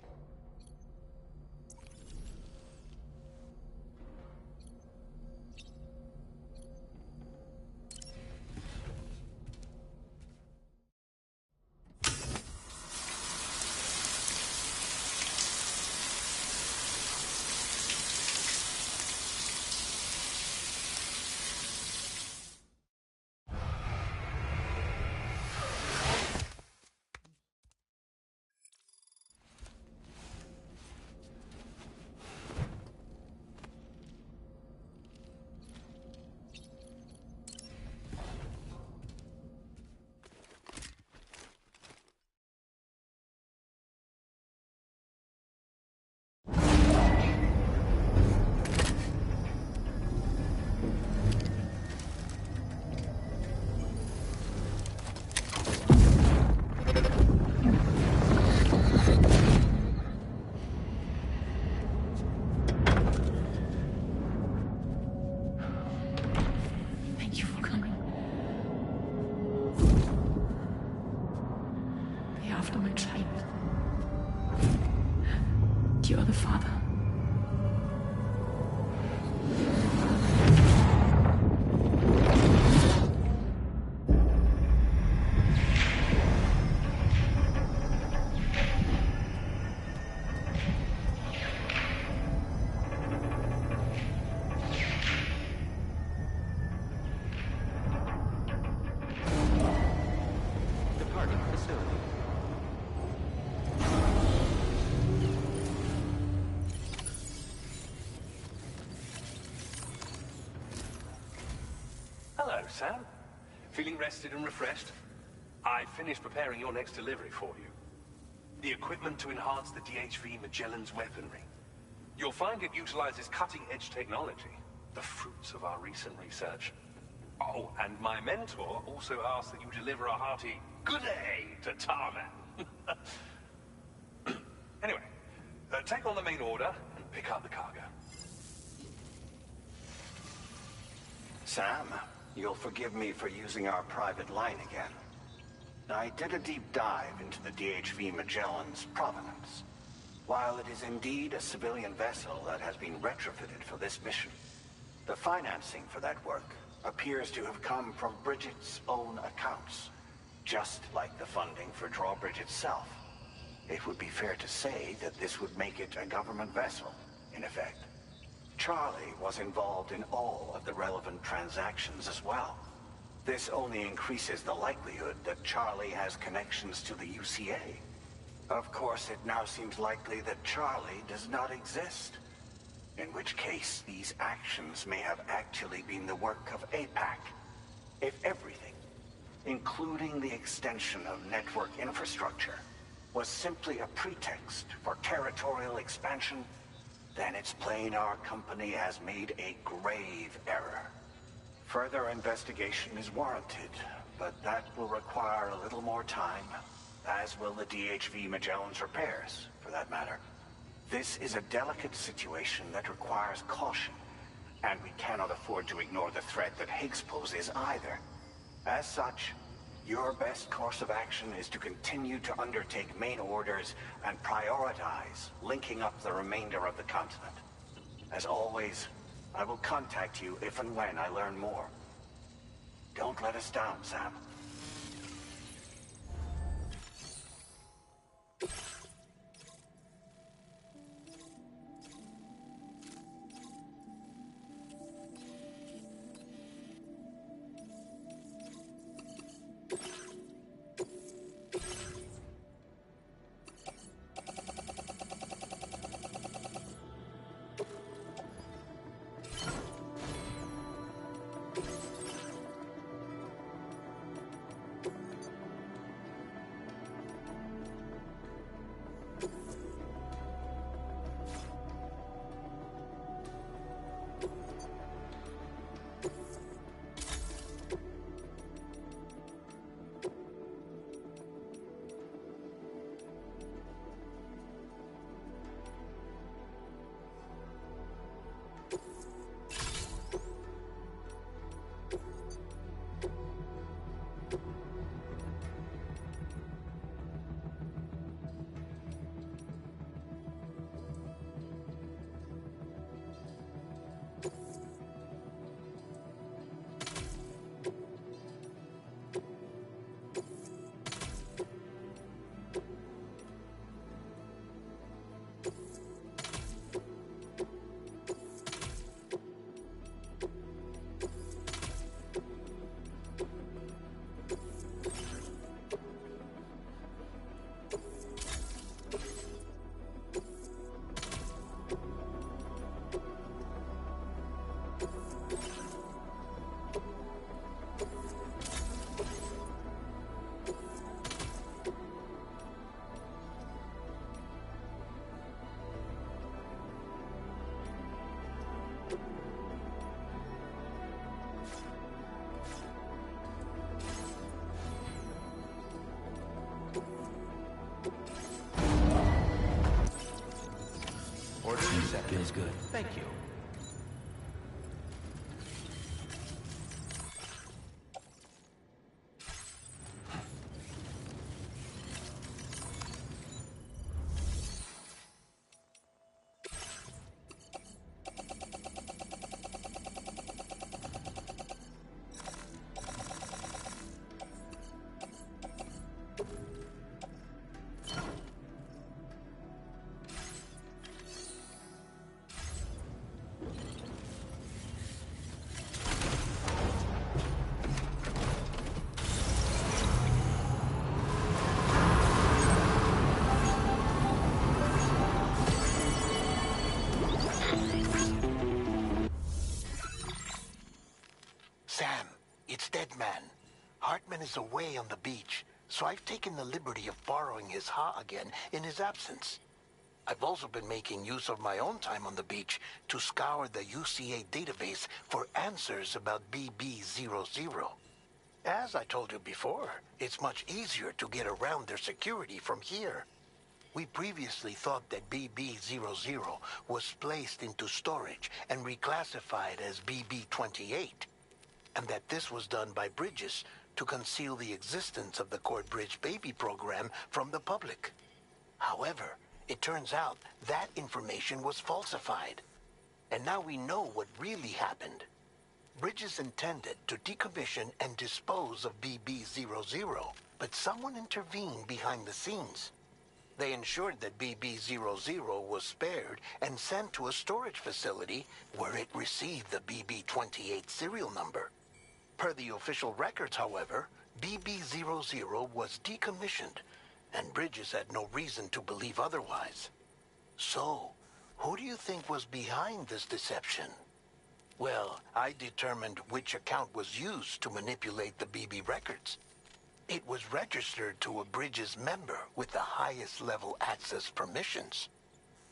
You're the father. Departing facility. Hello, Sam. Feeling rested and refreshed? I finished preparing your next delivery for you. The equipment to enhance the DHV Magellan's weaponry. You'll find it utilizes cutting-edge technology, the fruits of our recent research. Oh, and my mentor also asked that you deliver a hearty good day to Tarman. Anyway, take on the main order and pick up the cargo. Sam, you'll forgive me for using our private line again. I did a deep dive into the DHV Magellan's provenance. While it is indeed a civilian vessel that has been retrofitted for this mission, the financing for that work appears to have come from Bridget's own accounts, just like the funding for Drawbridge itself. It would be fair to say that this would make it a government vessel, in effect. Charlie was involved in all of the relevant transactions as well. This only increases the likelihood that Charlie has connections to the UCA. Of course, it now seems likely that Charlie does not exist. In which case, these actions may have actually been the work of APAC. If everything, including the extension of network infrastructure, was simply a pretext for territorial expansion, then it's plain our company has made a grave error. Further investigation is warranted, but that will require a little more time, as will the DHV Magellan's repairs, for that matter. This is a delicate situation that requires caution, and we cannot afford to ignore the threat that Higgs poses either. As such, your best course of action is to continue to undertake main orders and prioritize linking up the remainder of the continent. As always, I will contact you if and when I learn more. Don't let us down, Sam. Feels good. Thank you. Sam, it's Deadman. Hartman is away on the beach, so I've taken the liberty of borrowing his Ha again in his absence. I've also been making use of my own time on the beach to scour the UCA database for answers about BB-00. As I told you before, it's much easier to get around their security from here. We previously thought that BB-00 was placed into storage and reclassified as BB-28. and that this was done by Bridges to conceal the existence of the Court Bridge baby program from the public. However, it turns out that information was falsified. And now we know what really happened. Bridges intended to decommission and dispose of BB-00, but someone intervened behind the scenes. They ensured that BB-00 was spared and sent to a storage facility where it received the BB-28 serial number. Per the official records, however, BB-00 was decommissioned, and Bridges had no reason to believe otherwise. So, who do you think was behind this deception? Well, I determined which account was used to manipulate the BB records. It was registered to a Bridges member with the highest level access permissions.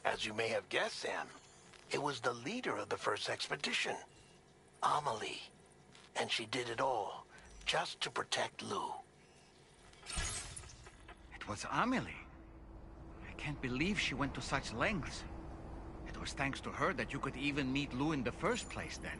As you may have guessed, Sam, it was the leader of the first expedition, Amelie. And she did it all just to protect Lou. It was Amelie. I can't believe she went to such lengths. It was thanks to her that you could even meet Lou in the first place, then.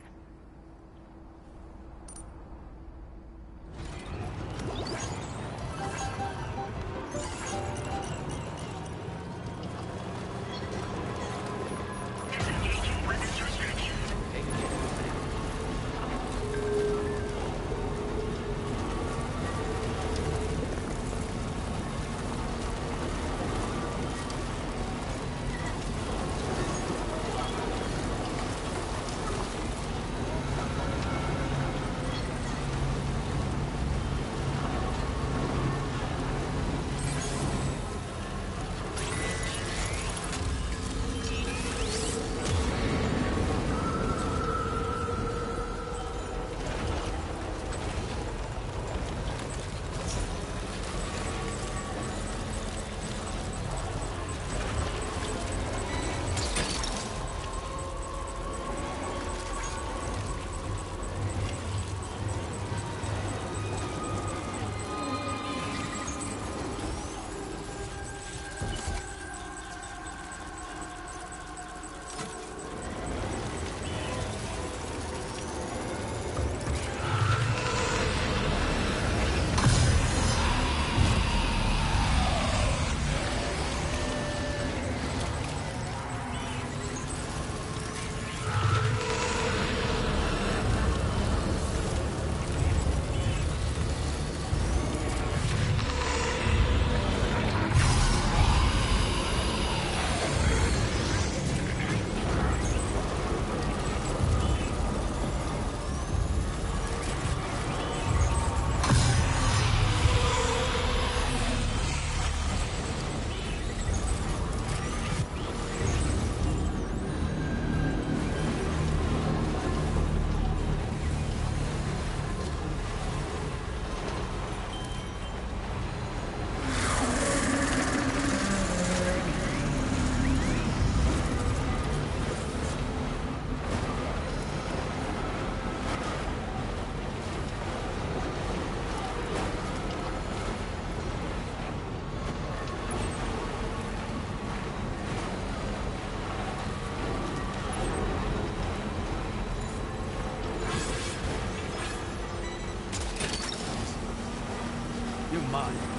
You're mine.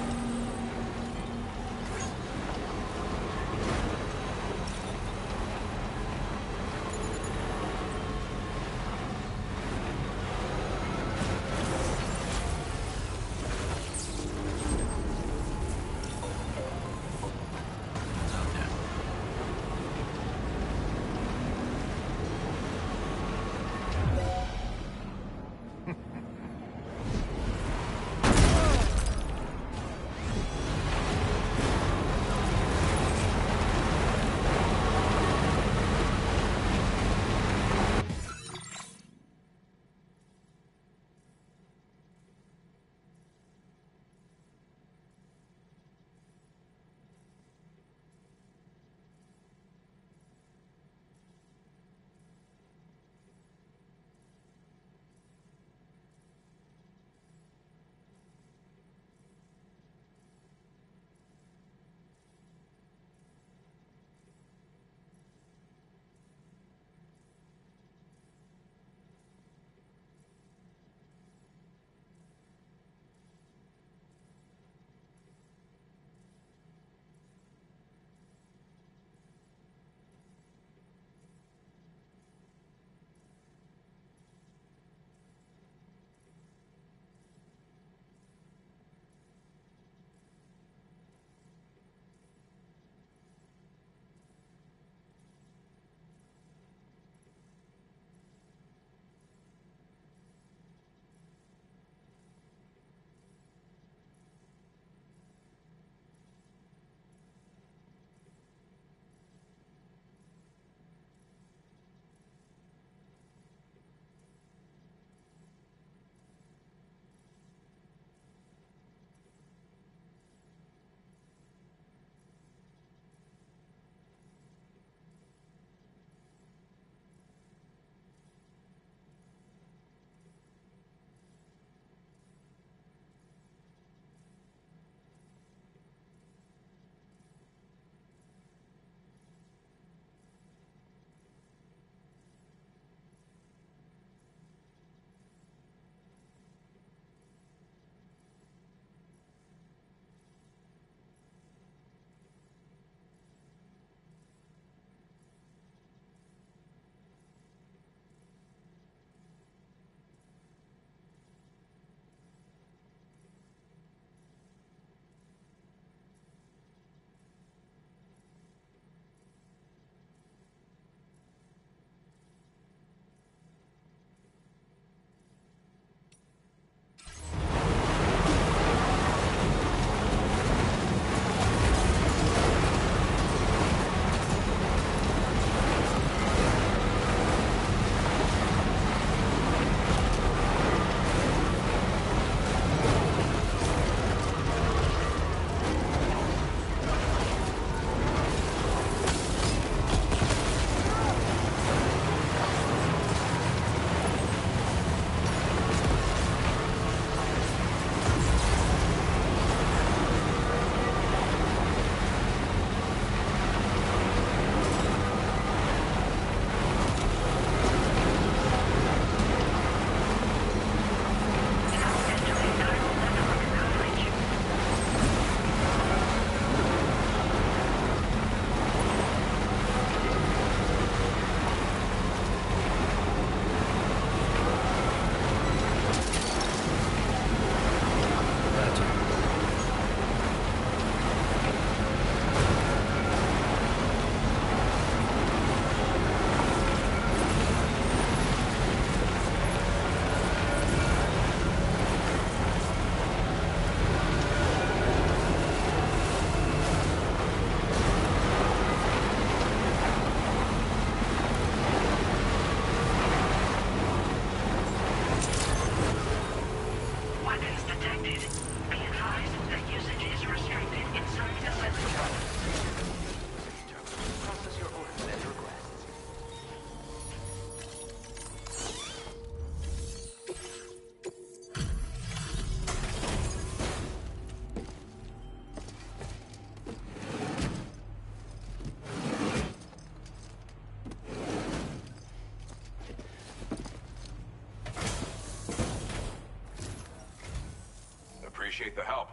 appreciate the help.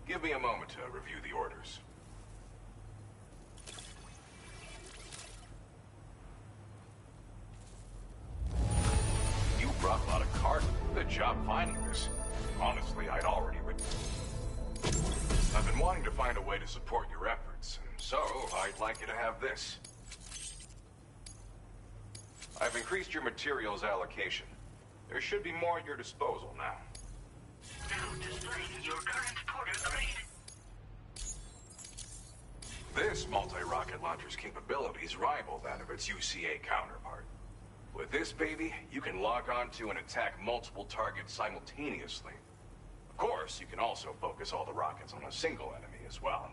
Give me a moment to review the orders. You brought a lot of cargo. Good job finding this. Honestly, I'd already written. I've been wanting to find a way to support your efforts, and so I'd like you to have this. I've increased your materials allocation. There should be more at your disposal now. Now displaying your current porter grade. This multi-rocket launcher's capabilities rival that of its UCA counterpart. With this baby, you can log on to and attack multiple targets simultaneously. Of course, you can also focus all the rockets on a single enemy as well.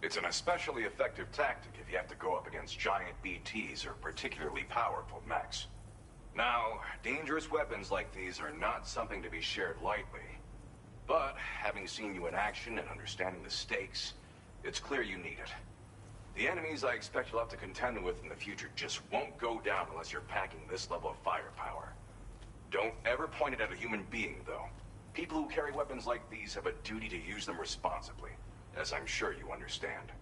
It's an especially effective tactic if you have to go up against giant BTs or particularly powerful mechs. Now, dangerous weapons like these are not something to be shared lightly. But, having seen you in action and understanding the stakes, it's clear you need it. The enemies I expect you'll have to contend with in the future just won't go down unless you're packing this level of firepower. Don't ever point it at a human being, though. People who carry weapons like these have a duty to use them responsibly, as I'm sure you understand.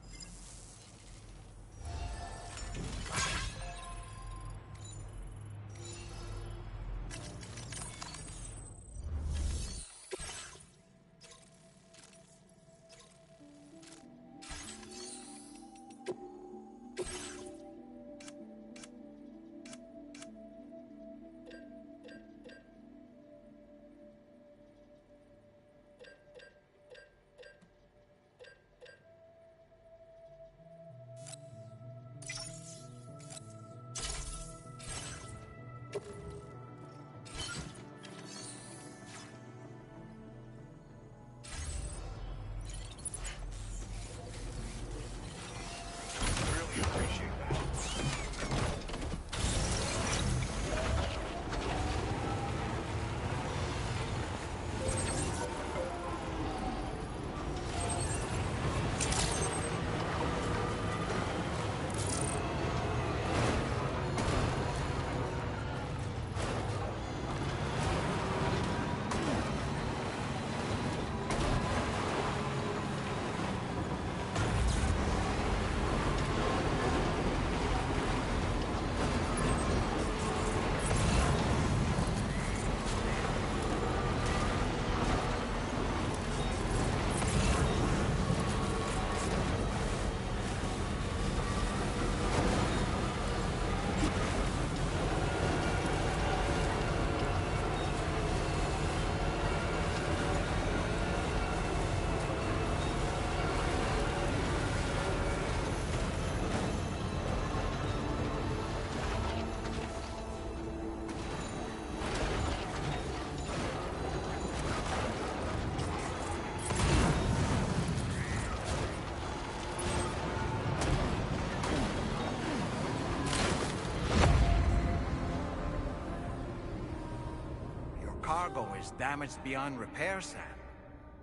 Cargo is damaged beyond repair, Sam.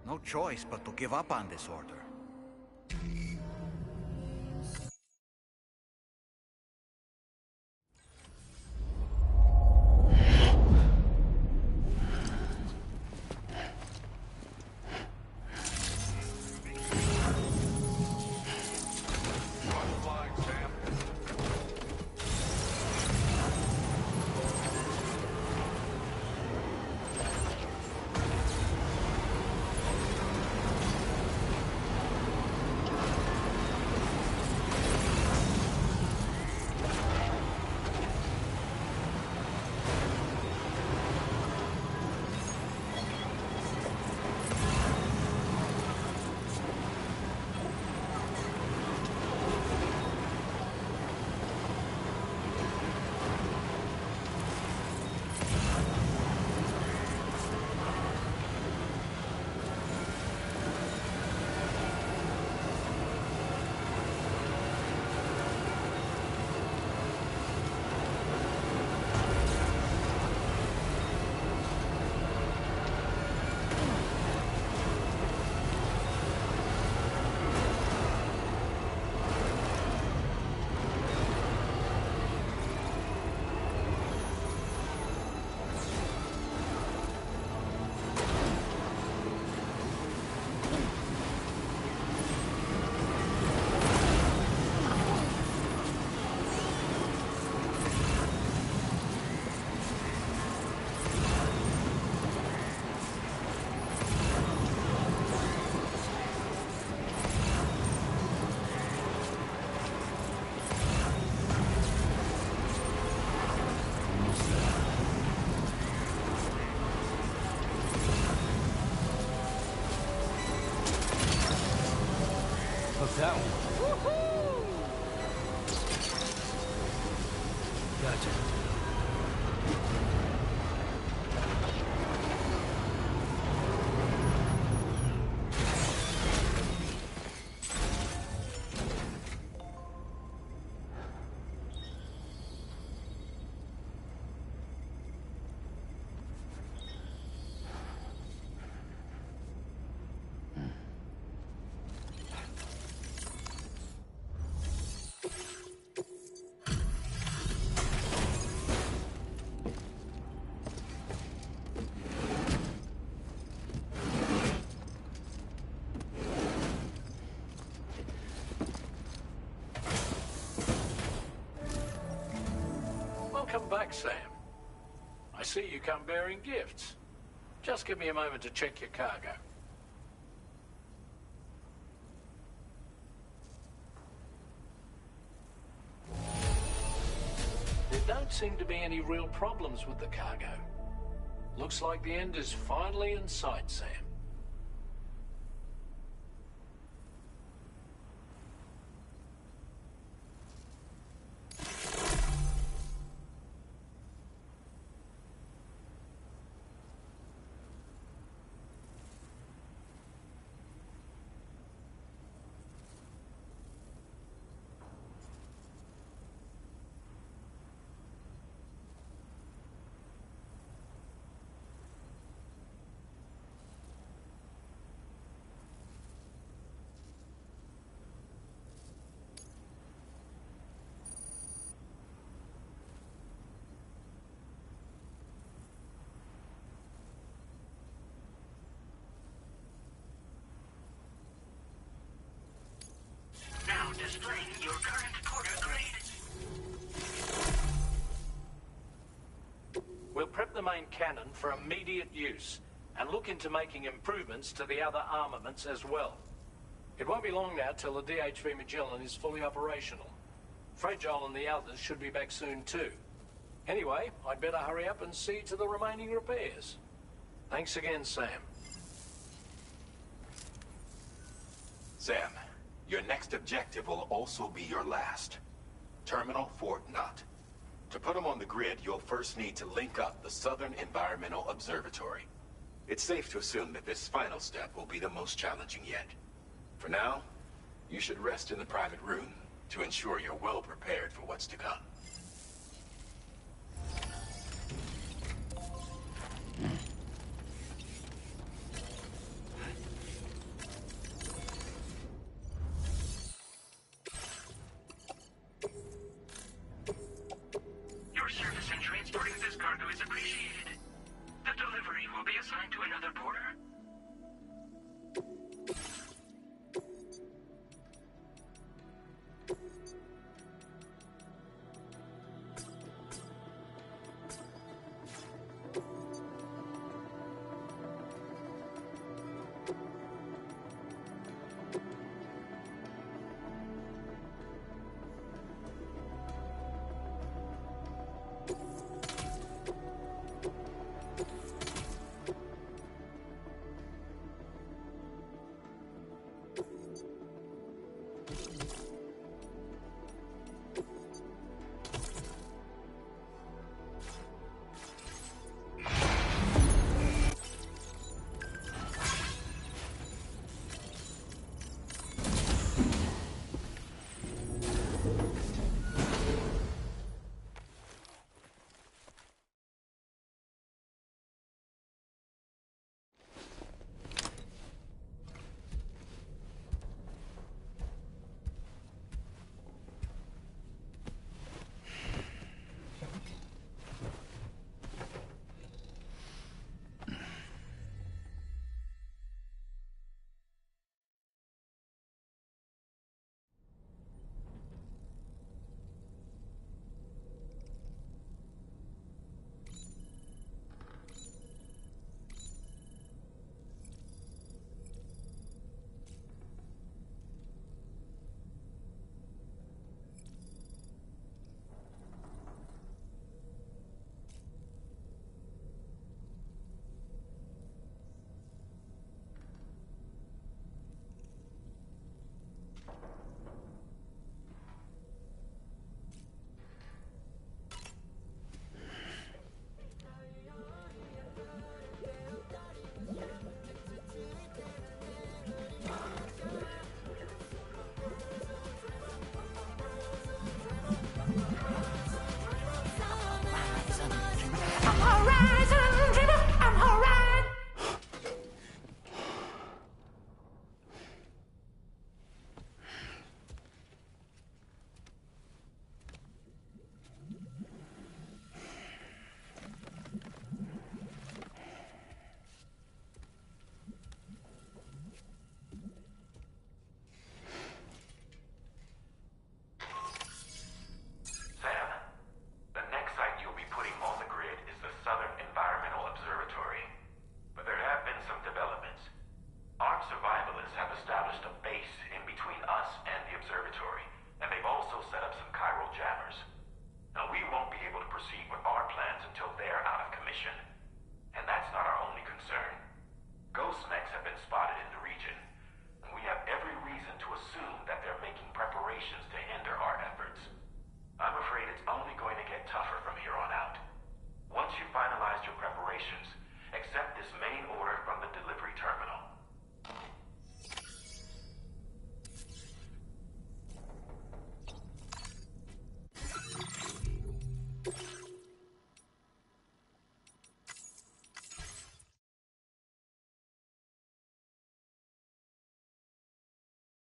No choice but to give up on this order. That one. Woohoo! Gotcha. Welcome back, Sam. I see you come bearing gifts. Just give me a moment to check your cargo. There don't seem to be any real problems with the cargo. Looks like the end is finally in sight, Sam. Now displaying your current porter grade. We'll prep the main cannon for immediate use and look into making improvements to the other armaments as well. It won't be long now till the DHV Magellan is fully operational. Fragile and the others should be back soon too. Anyway, I'd better hurry up and see to the remaining repairs. Thanks again, Sam. Sam, your next objective will also be your last. Terminal Fort Knott. To put them on the grid, you'll first need to link up the Southern Environmental Observatory. It's safe to assume that this final step will be the most challenging yet. For now, you should rest in the private room to ensure you're well prepared for what's to come. Your service in transporting this cargo is appreciated. The delivery will be assigned to another porter.